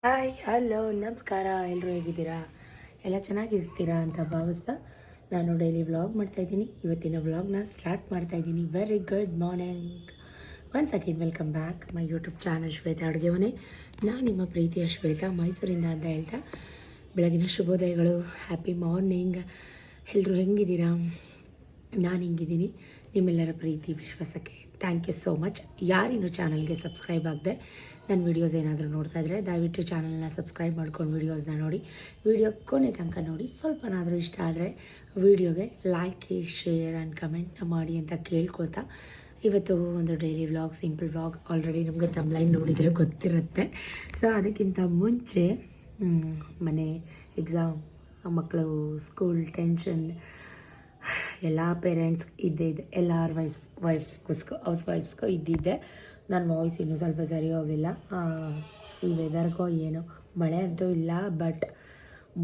Hi hello ನಮಸ್ಕಾರ. ಎಲ್ಲರೂ ಹೇಗಿದ್ದೀರಾ? ಎಲ್ಲ ಚೆನ್ನಾಗಿರ್ತೀರಾ ಅಂತ ಭಾವಿಸ್ತಾ ನಾನು ಡೈಲಿ ವ್ಲಾಗ್ ಮಾಡ್ತಾಯಿದ್ದೀನಿ. ಇವತ್ತಿನ ವ್ಲಾಗ್ನ ಸ್ಟಾರ್ಟ್ ಮಾಡ್ತಾಯಿದ್ದೀನಿ. Very good morning. Once again welcome back my YouTube channel Shweta ಅಡುಗೆ ಮನೆ. ನಾನು ನಿಮ್ಮ ಪ್ರೀತಿಯ ಶ್ವೇತಾ ಮೈಸೂರಿಂದ ಅಂತ ಹೇಳ್ತಾ ಬೆಳಗಿನ ಶುಭೋದಯಗಳು. Happy morning. ಎಲ್ಲರೂ ಹೆಂಗಿದ್ದೀರಾ? ನಾನು ಹಿಂಗಿದ್ದೀನಿ. ನಿಮ್ಮೆಲ್ಲರ ಪ್ರೀತಿ ವಿಶ್ವಾಸಕ್ಕೆ ಥ್ಯಾಂಕ್ ಯು ಸೋ ಮಚ್. ಯಾರಿನ್ನೂ ಚಾನಲ್ಗೆ ಸಬ್ಸ್ಕ್ರೈಬ್ ಆಗದೆ ನನ್ನ ವೀಡಿಯೋಸ್ ಏನಾದರೂ ನೋಡ್ತಾ ಇದ್ದರೆ ದಯವಿಟ್ಟು ಚಾನಲ್ನ ಸಬ್ಸ್ಕ್ರೈಬ್ ಮಾಡ್ಕೊಂಡು ವೀಡಿಯೋಸ್ನ ನೋಡಿ. ವೀಡಿಯೋ ಕೊನೆ ತನಕ ನೋಡಿ. ಸ್ವಲ್ಪನಾದರೂ ಇಷ್ಟ ಆದರೆ ವೀಡಿಯೋಗೆ ಲೈಕ್ ಶೇರ್ ಆ್ಯಂಡ್ ಕಮೆಂಟ್ ಮಾಡಿ ಅಂತ ಕೇಳ್ಕೊಳ್ತಾ ಇವತ್ತು ಒಂದು daily vlog, simple vlog. Already ನಮಗೆ ತಮ್ಲೈನ್ ನೋಡಿದರೆ ಗೊತ್ತಿರುತ್ತೆ. ಸೊ ಅದಕ್ಕಿಂತ ಮುಂಚೆ ಮನೆ ಎಕ್ಸಾಮ್, ಮಕ್ಕಳು ಸ್ಕೂಲ್ ಟೆನ್ಷನ್, ಎಲ್ಲ ಪೇರೆಂಟ್ಸ್ ಇದ್ದೇ ಇದೆ. ಎಲ್ಲರ ಹೌಸ್ ವೈಫ್ಸ್ಗೂ ಇದ್ದಿದ್ದೆ. ನನ್ನ ವಾಯ್ಸ್ ಇನ್ನೂ ಸ್ವಲ್ಪ ಸರಿ ಹೋಗಿಲ್ಲ. ಈ ವೆದರ್ಗೋ ಏನೋ, ಮಳೆ ಅಂತೂ ಇಲ್ಲ, ಬಟ್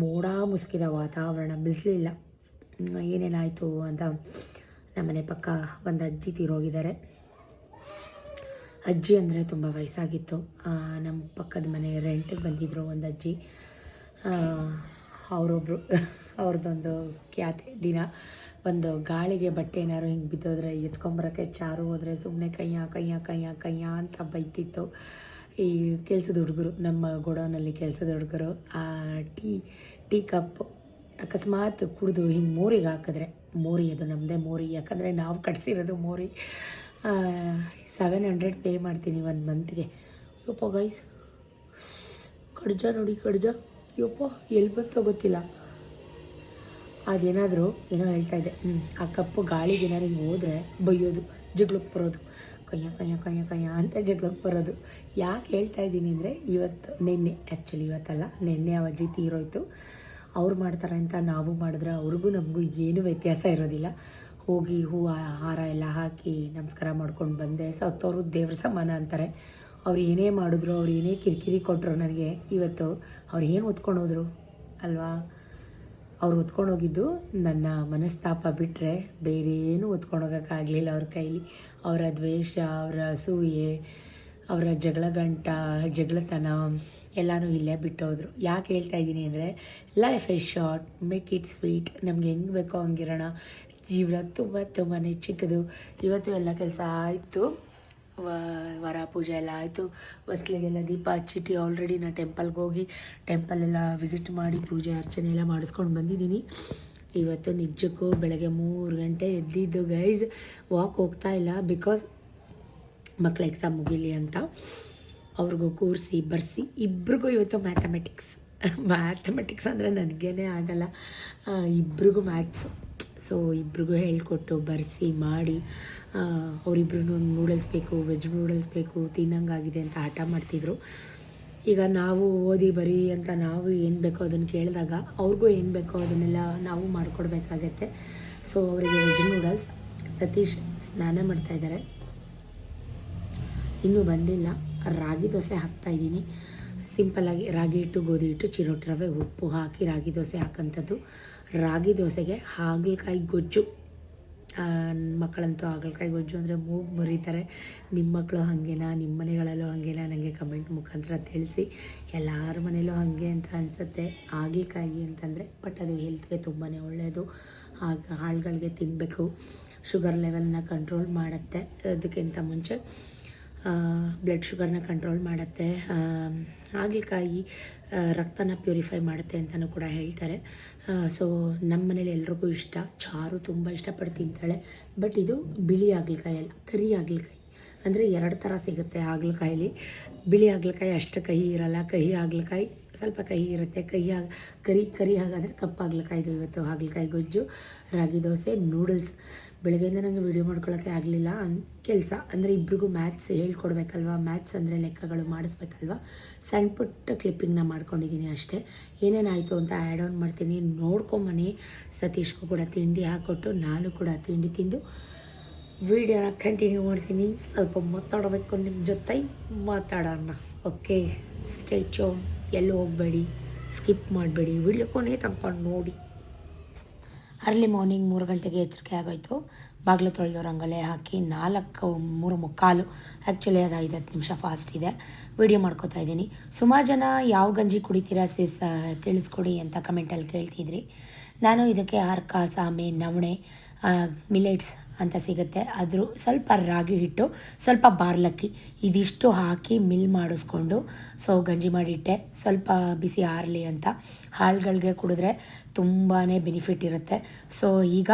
ಮೋಡ ಮುಸುಕಿದ ವಾತಾವರಣ, ಬಿಸಿಲಿಲ್ಲ. ಏನೇನಾಯಿತು ಅಂತ ನಮ್ಮನೆ ಪಕ್ಕ ಒಂದು ಅಜ್ಜಿ ತೀರೋಗಿದ್ದಾರೆ. ಅಜ್ಜಿ ಅಂದರೆ ತುಂಬ ವಯಸ್ಸಾಗಿತ್ತು. ನಮ್ಮ ಪಕ್ಕದ ಮನೆ ರೆಂಟಿಗೆ ಬಂದಿದ್ದರು ಒಂದು ಅಜ್ಜಿ. ಅವರೊಬ್ಬರು ಅವ್ರದ್ದೊಂದು ಖ್ಯಾತೆ. ದಿನ ಒಂದು ಗಾಳಿಗೆ ಬಟ್ಟೆ ಏನಾದ್ರು ಹಿಂಗೆ ಬಿದ್ದೋದ್ರೆ ಎತ್ಕೊಂಬರೋಕ್ಕೆ ಚಾರು ಹೋದರೆ ಸುಮ್ಮನೆ ಕಯ್ಯ ಅಂತ ಬೈತಿತ್ತು. ಈ ಕೆಲಸದ ಹುಡುಗರು, ನಮ್ಮ ಗೋಡೌನಲ್ಲಿ ಕೆಲಸದ ಹುಡುಗರು ಆ ಟೀ ಕಪ್ ಅಕಸ್ಮಾತ್ ಕುಡಿದು ಹಿಂಗೆ ಮೋರಿಗೆ ಹಾಕಿದ್ರೆ, ಮೋರಿ ಅದು ನಮ್ಮದೇ ಮೋರಿ, ಯಾಕಂದರೆ ನಾವು ಕಟ್ಸಿರೋದು ಮೋರಿ. 700 ಪೇ ಮಾಡ್ತೀನಿ ಒಂದು ಮಂತ್ಗೆ. ಯಪ್ಪ ಗೈಸ್, ಕಡ್ಜ ನೋಡಿ, ಕಡ್ಜ ಯಪ್ಪ ಎಲ್ಲಿ ಬಂತೋ ಗೊತ್ತಿಲ್ಲ. ಅದೇನಾದರೂ ಏನೋ ಹೇಳ್ತಾಯಿದ್ದೆ. ಆ ಕಪ್ಪು ಗಾಳಿಗೆ ಏನಾದ್ರು ಹಿಂಗೆ ಹೋದರೆ ಬೈಯೋದು, ಜಗಳಕ್ಕೆ ಬರೋದು, ಕಯ್ಯ ಅಂತ ಜಗಳಕ್ಕೆ ಬರೋದು. ಯಾಕೆ ಹೇಳ್ತಾಯಿದ್ದೀನಿ ಅಂದರೆ, ನಿನ್ನೆ ಆ್ಯಕ್ಚುಲಿ ಇವತ್ತಲ್ಲ, ನಿನ್ನೆ ಆ ಅಜ್ಜಿ ತೀರೋಯ್ತು. ಅವ್ರು ಮಾಡ್ತಾರೆ ಅಂತ ನಾವು ಮಾಡಿದ್ರೆ ಅವ್ರಿಗೂ ನಮಗೂ ಏನೂ ವ್ಯತ್ಯಾಸ ಇರೋದಿಲ್ಲ. ಹೋಗಿ ಹೂವು ಹಾರ ಎಲ್ಲ ಹಾಕಿ ನಮಸ್ಕಾರ ಮಾಡ್ಕೊಂಡು ಬಂದೆ. ಸತ್ತವರು ದೇವ್ರ ಸಮಾನ ಅಂತಾರೆ. ಅವ್ರು ಏನೇ ಮಾಡಿದ್ರು, ಅವ್ರು ಏನೇ ಕಿರಿಕಿರಿ ಕೊಟ್ಟರು ನನಗೆ, ಇವತ್ತು ಅವ್ರು ಏನು ಹೊತ್ಕೊಂಡು ಹೋದರು ಅಲ್ವಾ? ಅವ್ರು ಹೊತ್ಕೊಂಡು ಹೋಗಿದ್ದು ನನ್ನ ಮನಸ್ತಾಪ ಬಿಟ್ಟರೆ ಬೇರೆ ಏನೂ ಹೊತ್ಕೊಂಡು ಹೋಗೋಕ್ಕಾಗಲಿಲ್ಲ ಅವ್ರ ಕೈಲಿ. ಅವರ ದ್ವೇಷ, ಅವರ ಅಸೂಯೆ, ಅವರ ಜಗಳತನ ಎಲ್ಲನೂ ಇಲ್ಲೇ ಬಿಟ್ಟೋದ್ರು. ಯಾಕೆ ಹೇಳ್ತಾ ಇದ್ದೀನಿ ಅಂದರೆ, life is short, make it sweet. ನಮ್ಗೆ ಹೆಂಗೆ ಬೇಕೋ ಹಂಗಿರೋಣ. ಜೀವನ ತುಂಬಾ ಚಿಕ್ಕದು. ಇವತ್ತು ಎಲ್ಲ ಕೆಲಸ ಆಯಿತು. ವರ ಪೂಜೆ ಎಲ್ಲ ಆಯಿತು. ಹೊಸ್ಲಿಗೆಲ್ಲ ದೀಪ ಹಚ್ಚಿಟ್ಟು ಆಲ್ರೆಡಿ ನಾನು ಟೆಂಪಲ್ಗೆ ಹೋಗಿ ಟೆಂಪಲೆಲ್ಲ ವಿಸಿಟ್ ಮಾಡಿ ಪೂಜೆ ಅರ್ಚನೆ ಎಲ್ಲ ಮಾಡಿಸ್ಕೊಂಡು ಬಂದಿದ್ದೀನಿ. ಇವತ್ತು ನಿಜಕ್ಕೂ ಬೆಳಗ್ಗೆ 3 ಗಂಟೆ ಎದ್ದಿದ್ದು ಗೈಸ್. ವಾಕ್ ಹೋಗ್ತಾ ಇಲ್ಲ, ಬಿಕಾಸ್ ಮಕ್ಕಳ ಎಕ್ಸಾಮ್ ಮುಗೀಲಿ ಅಂತ ಅವ್ರಿಗೂ ಕೂರಿಸಿ ಬರ್ಸಿ. ಇಬ್ರಿಗೂ ಇವತ್ತು ಮ್ಯಾಥಮೆಟಿಕ್ಸ್ ಅಂದರೆ ನನಗೇನೆ ಆಗಲ್ಲ, ಇಬ್ರಿಗೂ ಮ್ಯಾಥ್ಸು. ಸೊ ಇಬ್ರಿಗೂ ಹೇಳ್ಕೊಟ್ಟು ಬರೆಸಿ ಮಾಡಿ, ಅವರಿಬ್ರು ನೂಡಲ್ಸ್ ಬೇಕು, ವೆಜ್ ನೂಡಲ್ಸ್ ಬೇಕು, ತಿನ್ನಂಗಾಗಿದೆ ಅಂತ ಹಠ ಮಾಡ್ತಿದ್ರು. ಈಗ ನಾವು ಓದಿ ಬರೀ ಅಂತ ನಾವು ಏನು ಬೇಕೋ ಅದನ್ನು ಕೇಳಿದಾಗ ಅವ್ರಿಗೂ ಏನು ಬೇಕೋ ಅದನ್ನೆಲ್ಲ ನಾವು ಮಾಡಿಕೊಡ್ಬೇಕಾಗತ್ತೆ. ಸೊ ಅವರಿಗೆ ವೆಜ್ ನೂಡಲ್ಸ್. ಸತೀಶ್ ಸ್ನಾನ ಮಾಡ್ತಾಯಿದ್ದಾರೆ, ಇನ್ನೂ ಬಂದಿಲ್ಲ. ರಾಗಿ ದೋಸೆ ಹಾಕ್ತಾಯಿದ್ದೀನಿ. ಸಿಂಪಲ್ಲಾಗಿ ರಾಗಿ ಹಿಟ್ಟು, ಗೋಧಿ ಹಿಟ್ಟು, ಚಿರೋಟಿ ರವೆ, ಉಪ್ಪು ಹಾಕಿ ರಾಗಿ ದೋಸೆ ಹಾಕೋಂಥದ್ದು. ರಾಗಿ ದೋಸೆಗೆ ಹಾಗಲಕಾಯಿ ಗೊಜ್ಜು. ಮಕ್ಕಳಂತೂ ಹಾಗಲಕಾಯಿ ಗೊಜ್ಜು ಅಂದರೆ ಮೂಗು ಮುರಿತಾರೆ. ನಿಮ್ಮ ಮಕ್ಕಳು ಹಾಗೇನಾ, ನಿಮ್ಮ ಮನೆಗಳಲ್ಲೂ ಹಾಗೇನಾ? ನನಗೆ ಕಮೆಂಟ್ ಮುಖಾಂತರ ತಿಳಿಸಿ. ಎಲ್ಲರ ಮನೇಲೂ ಹಾಗೆ ಅಂತ ಅನಿಸುತ್ತೆ ಹಾಗಲಕಾಯಿ ಅಂತಂದರೆ, ಬಟ್ ಅದು ಹೆಲ್ತ್ಗೆ ತುಂಬಾ ಒಳ್ಳೆಯದು. ಹಾಳುಗಳಿಗೆ ತಿನ್ನಬೇಕು. ಶುಗರ್ ಲೆವೆಲ್ನ ಕಂಟ್ರೋಲ್ ಮಾಡುತ್ತೆ. ಅದಕ್ಕಿಂತ ಮುಂಚೆ ಬ್ಲಡ್ ಶುಗರ್ನ ಕಂಟ್ರೋಲ್ ಮಾಡುತ್ತೆ. ಹಾಗಲಕಾಯಿ ರಕ್ತನ ಪ್ಯೂರಿಫೈ ಮಾಡುತ್ತೆ ಅಂತಲೂ ಕೂಡ ಹೇಳ್ತಾರೆ. ಸೊ ನಮ್ಮ ಮನೇಲಿ ಎಲ್ರಿಗೂ ಇಷ್ಟ. ಚಾರು ತುಂಬ ಇಷ್ಟಪಟ್ಟು ತಿಂತಾಳೆ. ಬಟ್ ಇದು ಬಿಳಿ ಹಾಗಲಕಾಯಿ ಅಲ್ಲ, ಕರಿ ಹಾಗಲಕಾಯಿ. ಅಂದರೆ 2 ಥರ ಸಿಗುತ್ತೆ ಹಾಗಲಕಾಯಲ್ಲಿ. ಬಿಳಿ ಹಾಗಲಕಾಯಿ ಅಷ್ಟು ಕಹಿ ಇರಲ್ಲ, ಕಹಿ ಹಾಗಲಕಾಯಿ ಸ್ವಲ್ಪ ಕಹಿ ಇರುತ್ತೆ. ಕರಿ ಹಾಗಾದರೆ ಕಪ್ಪು ಹಾಗಲಕಾಯಿದು ಇವತ್ತು ಹಾಗಲಕಾಯಿ ಗೊಜ್ಜು, ರಾಗಿ ದೋಸೆ, ನೂಡಲ್ಸ್. ಬೆಳಗ್ಗೆಯಿಂದ ನನಗೆ ವೀಡಿಯೋ ಮಾಡ್ಕೊಳ್ಳೋಕ್ಕೆ ಆಗಲಿಲ್ಲ. ಕೆಲಸ ಅಂದರೆ ಇಬ್ರಿಗೂ ಮ್ಯಾಥ್ಸ್ ಹೇಳ್ಕೊಡ್ಬೇಕಲ್ವ. ಮ್ಯಾಥ್ಸ್ ಅಂದರೆ ಲೆಕ್ಕಗಳು ಮಾಡಿಸ್ಬೇಕಲ್ವ. ಸಣ್ಣ ಪುಟ್ಟ ಕ್ಲಿಪ್ಪಿಂಗ್ನ ಮಾಡ್ಕೊಂಡಿದ್ದೀನಿ ಅಷ್ಟೇ. ಏನೇನಾಯಿತು ಅಂತ ಆ್ಯಡ್ ಆನ್ ಮಾಡ್ತೀನಿ, ನೋಡ್ಕೊಂಬನ್ನಿ. ಸತೀಶ್ಗೂ ಕೂಡ ತಿಂಡಿ ಹಾಕ್ಕೊಟ್ಟು ನಾನು ಕೂಡ ತಿಂಡಿ ತಿಂದು ವೀಡಿಯೋನ ಕಂಟಿನ್ಯೂ ಮಾಡ್ತೀನಿ. ಸ್ವಲ್ಪ ಮಾತಾಡಬೇಕು ನಿಮ್ಮ ಜೊತೆ, ಮಾತಾಡೋಣ. Okay, stay tune. ಎಲ್ಲೂ ಹೋಗಬೇಡಿ, ಸ್ಕಿಪ್ ಮಾಡಬೇಡಿ, ವಿಡಿಯೋ ಕೊನೆ ತನಕ ನೋಡಿ. ಅರ್ಲಿ ಮಾರ್ನಿಂಗ್ 3 ಗಂಟೆಗೆ ಎಚ್ಚರಿಕೆ ಆಗೋಯ್ತು. ಬಾಗಿಲು ತೊಳೆದು ರಂಗೋಲಿ ಹಾಕಿ 3:45 ಆ್ಯಕ್ಚುಲಿ ಅದು 5-10 ನಿಮಿಷ ಫಾಸ್ಟ್ ಇದೆ. ವಿಡಿಯೋ ಮಾಡ್ಕೋತಾ ಇದ್ದೀನಿ. ಸುಮಾರು ಜನ ಯಾವ ಗಂಜಿ ಕುಡಿತೀರಾ ಸಿಸ್ ತಿಳಿಸ್ಕೊಡಿ ಅಂತ ಕಮೆಂಟಲ್ಲಿ ಕೇಳ್ತಿದ್ರಿ. ನಾನು ಇದಕ್ಕೆ ಅರ್ಕ, ಸಾಮೆ, ನವಣೆ, ಮಿಲೆಟ್ಸ್ ಅಂತ ಸಿಗುತ್ತೆ, ಅದ್ರ ಸ್ವಲ್ಪ ರಾಗಿ ಹಿಟ್ಟು, ಸ್ವಲ್ಪ ಬಾರ್ಲಕ್ಕಿ ಇದಿಷ್ಟು ಹಾಕಿ ಮಿಲ್ ಮಾಡಿಸ್ಕೊಂಡು ಗಂಜಿ ಮಾಡಿಟ್ಟೆ. ಸ್ವಲ್ಪ ಬಿಸಿ ಆರಲಿ ಅಂತ. ಹಾಳುಗಳಿಗೆ ಕುಡಿದ್ರೆ ತುಂಬಾ ಬೆನಿಫಿಟ್ ಇರುತ್ತೆ. ಈಗ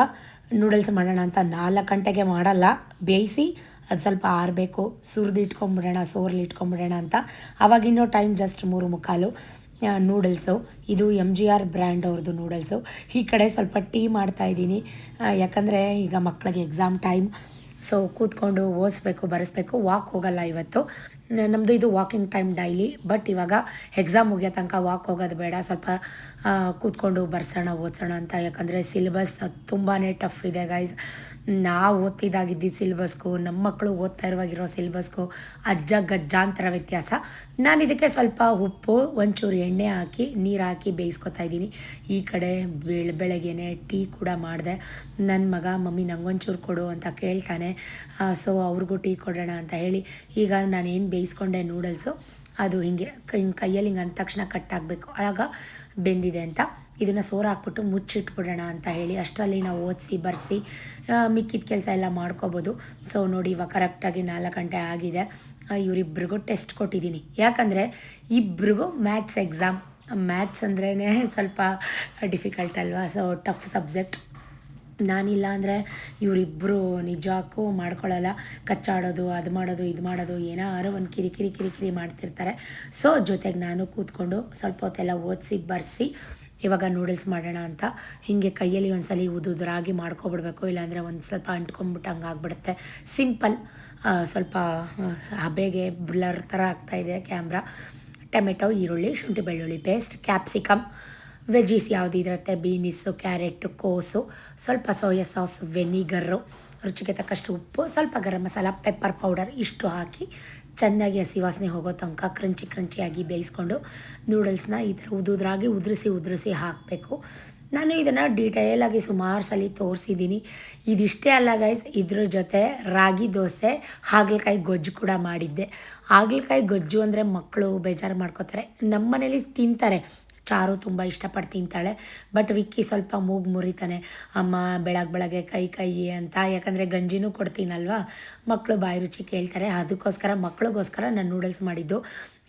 ನೂಡಲ್ಸ್ ಮಾಡೋಣ ಅಂತ 4 ಗಂಟೆಗೆ ಮಾಡಲ್ಲ, ಬೇಯಿಸಿ ಅದು ಸ್ವಲ್ಪ ಆರಬೇಕು, ಸುರಿದಿಟ್ಕೊಂಬಿಡೋಣ, ಸೋರ್ಲಿಟ್ಕೊಂಬಿಡೋಣ ಅಂತ. ಆವಾಗಿನ್ನೂ ಟೈಮ್ ಜಸ್ಟ್ 3:45. ನೂಡಲ್ಸು ಇದು MGR ಬ್ರ್ಯಾಂಡ್ ಅವ್ರದ್ದು ನೂಡಲ್ಸು. ಈ ಕಡೆ ಸ್ವಲ್ಪ ಟೀ ಮಾಡ್ತಾಯಿದ್ದೀನಿ, ಯಾಕಂದರೆ ಈಗ ಮಕ್ಕಳಿಗೆ ಎಕ್ಸಾಮ್ ಟೈಮ್. ಕೂತ್ಕೊಂಡು ಓದಿಸ್ಬೇಕು, ಬರೆಸ್ಬೇಕು. ವಾಕ್ ಹೋಗಲ್ಲ ಇವತ್ತು, ನಮ್ಮದು ಇದು ವಾಕಿಂಗ್ ಟೈಮ್ ಡೈಲಿ. ಬಟ್ ಇವಾಗ ಎಕ್ಸಾಮ್ ಮುಗಿಯೋ ತನಕ ವಾಕ್ ಹೋಗೋದು ಬೇಡ, ಸ್ವಲ್ಪ ಕೂತ್ಕೊಂಡು ಬರ್ಸೋಣ, ಓದಿಸೋಣ ಅಂತ. ಯಾಕಂದರೆ ಸಿಲೆಬಸ್ ತುಂಬಾ ಟಫ್ ಇದೆ ಗೈಸ್. ನಾವು ಓದ್ತಿದ್ದಾಗಿದ್ದು ಸಿಲೆಬಸ್ಗೂ ನಮ್ಮ ಮಕ್ಕಳು ಓದ್ತಾ ಇರುವಾಗಿರೋ ಸಿಲೆಬಸ್ಗೂ ಗಜ್ಜಾಂತರ ವ್ಯತ್ಯಾಸ. ನಾನು ಇದಕ್ಕೆ ಸ್ವಲ್ಪ ಉಪ್ಪು, ಒಂಚೂರು ಎಣ್ಣೆ ಹಾಕಿ ನೀರು ಹಾಕಿ ಬೇಯಿಸ್ಕೊತಾ ಇದ್ದೀನಿ. ಈ ಕಡೆ ಬೆಳಗ್ಗೆನೆ ಟೀ ಕೂಡ ಮಾಡಿದೆ. ನನ್ನ ಮಗ ಮಮ್ಮಿ ನಂಗೊಂಚೂರು ಕೊಡು ಅಂತ ಕೇಳ್ತಾನೆ. ಅವ್ರಿಗೂ ಟೀ ಕೊಡೋಣ ಅಂತ ಹೇಳಿ ಈಗ ನಾನೇನು ಬೇಯಿಸ್ಕೊಂಡೆ ನೂಡಲ್ಸು, ಅದು ಹಿಂಗೆ ಕೈಯಲ್ಲಿ ಹಿಂಗೆ ಅಂದ ತಕ್ಷಣ ಕಟ್ಟಾಗಬೇಕು, ಆಗ ಬೆಂದಿದೆ ಅಂತ. ಇದನ್ನು ಸೋರು ಹಾಕ್ಬಿಟ್ಟು ಮುಚ್ಚಿಟ್ಬಿಡೋಣ ಅಂತ ಹೇಳಿ ಅಷ್ಟರಲ್ಲಿ ನಾವು ಓದಿಸಿ ಬರೆಸಿ ಮಿಕ್ಕಿದ ಕೆಲಸ ಎಲ್ಲ ಮಾಡ್ಕೋಬೋದು. ನೋಡಿ ಇವಾಗ ಕರೆಕ್ಟಾಗಿ 4 ಗಂಟೆ ಆಗಿದೆ. ಇವರಿಬ್ರಿಗೂ ಟೆಸ್ಟ್ ಕೊಟ್ಟಿದ್ದೀನಿ, ಯಾಕಂದರೆ ಇಬ್ರಿಗೂ ಮ್ಯಾಥ್ಸ್ ಎಕ್ಸಾಮ್. ಮ್ಯಾಥ್ಸ್ ಅಂದ್ರೇ ಸ್ವಲ್ಪ ಡಿಫಿಕಲ್ಟ್ ಅಲ್ವಾ, ಟಫ್ ಸಬ್ಜೆಕ್ಟ್. ನಾನಿಲ್ಲ ಅಂದರೆ ಇವರಿಬ್ಬರು ನಿಜಕ್ಕೂ ಮಾಡ್ಕೊಳ್ಳಲ್ಲ. ಕಚ್ಚಾಡೋದು, ಅದು ಮಾಡೋದು, ಇದು ಮಾಡೋದು, ಏನಾದ್ರು ಒಂದು ಕಿರಿಕಿರಿ ಮಾಡ್ತಿರ್ತಾರೆ. ಜೊತೆಗೆ ನಾನು ಕೂತ್ಕೊಂಡು ಸ್ವಲ್ಪ ಹೊತ್ತೆಲ್ಲ ಓದಿಸಿ ಬರೆಸಿ ಇವಾಗ ನೂಡಲ್ಸ್ ಮಾಡೋಣ ಅಂತ ಹೀಗೆ ಕೈಯಲ್ಲಿ ಒಂದ್ಸಲ ಉದುರಾಗಿ ಮಾಡ್ಕೊಬಿಡ್ಬೇಕು, ಇಲ್ಲಾಂದರೆ ಒಂದು ಸ್ವಲ್ಪ ಅಂಟ್ಕೊಂಬಿಟ್ಟು ಹಂಗೆ ಆಗಿಬಿಡುತ್ತೆ. ಸಿಂಪಲ್, ಸ್ವಲ್ಪ ಹಬೆಗೆ ಬ್ಲರ್ ಥರ ಆಗ್ತಾಯಿದೆ ಕ್ಯಾಮ್ರಾ. ಟೊಮೆಟೊ, ಈರುಳ್ಳಿ, ಶುಂಠಿ ಬೆಳ್ಳುಳ್ಳಿ ಪೇಸ್ಟ್, ಕ್ಯಾಪ್ಸಿಕಮ್, ವೆಜ್ಜೀಸ್ ಯಾವುದು ಇರುತ್ತೆ, ಬೀನಿಸು, ಕ್ಯಾರೆಟು, ಕೋಸು, ಸ್ವಲ್ಪ ಸೋಯಾ ಸಾಸ್, ವೆನಿಗರು, ರುಚಿಗೆ ತಕ್ಕಷ್ಟು ಉಪ್ಪು, ಸ್ವಲ್ಪ ಗರಂ ಮಸಾಲ, ಪೆಪ್ಪರ್ ಪೌಡರ್ ಇಷ್ಟು ಹಾಕಿ ಚೆನ್ನಾಗಿ ಹಸಿ ವಾಸನೆ ಹೋಗೋ ತನಕ ಕ್ರಂಚಿಯಾಗಿ ಬೇಯಿಸ್ಕೊಂಡು ನೂಡಲ್ಸ್ನ ಈ ಥರ ಉದುರಿಸಿ ಹಾಕಬೇಕು. ನಾನು ಇದನ್ನು ಡೀಟೇಲಾಗಿ ಸುಮಾರು ಸಲ ತೋರಿಸಿದ್ದೀನಿ. ಇದಿಷ್ಟೇ ಅಲ್ಲ ಗೈಸ್, ಇದ್ರ ಜೊತೆ ರಾಗಿ ದೋಸೆ, ಹಾಗಲಕಾಯಿ ಗೊಜ್ಜು ಕೂಡ ಮಾಡಿದ್ದೆ. ಹಾಗಲಕಾಯಿ ಗೊಜ್ಜು ಅಂದರೆ ಮಕ್ಕಳು ಬೇಜಾರು ಮಾಡ್ಕೋತಾರೆ, ನಮ್ಮ ಮನೇಲಿ ತಿಂತಾರೆ. ಚಾರು ತುಂಬ ಇಷ್ಟಪಟ್ಟು ತಿಂತಾಳೆ. ಬಟ್ ವಿಕ್ಕಿ ಸ್ವಲ್ಪ ಮೂಗು ಮುರಿತಾನೆ, ಅಮ್ಮ ಬೆಳಗ್ಗೆ ಕೈ ಅಂತ. ಯಾಕಂದರೆ ಗಂಜಿನೂ ಕೊಡ್ತೀನಲ್ವ, ಮಕ್ಕಳು ಬಾಯಿ ರುಚಿ ಕೇಳ್ತಾರೆ. ಅದಕ್ಕೋಸ್ಕರ ಮಕ್ಳಿಗೋಸ್ಕರ ನಾನು ನೂಡಲ್ಸ್ ಮಾಡಿದ್ದು.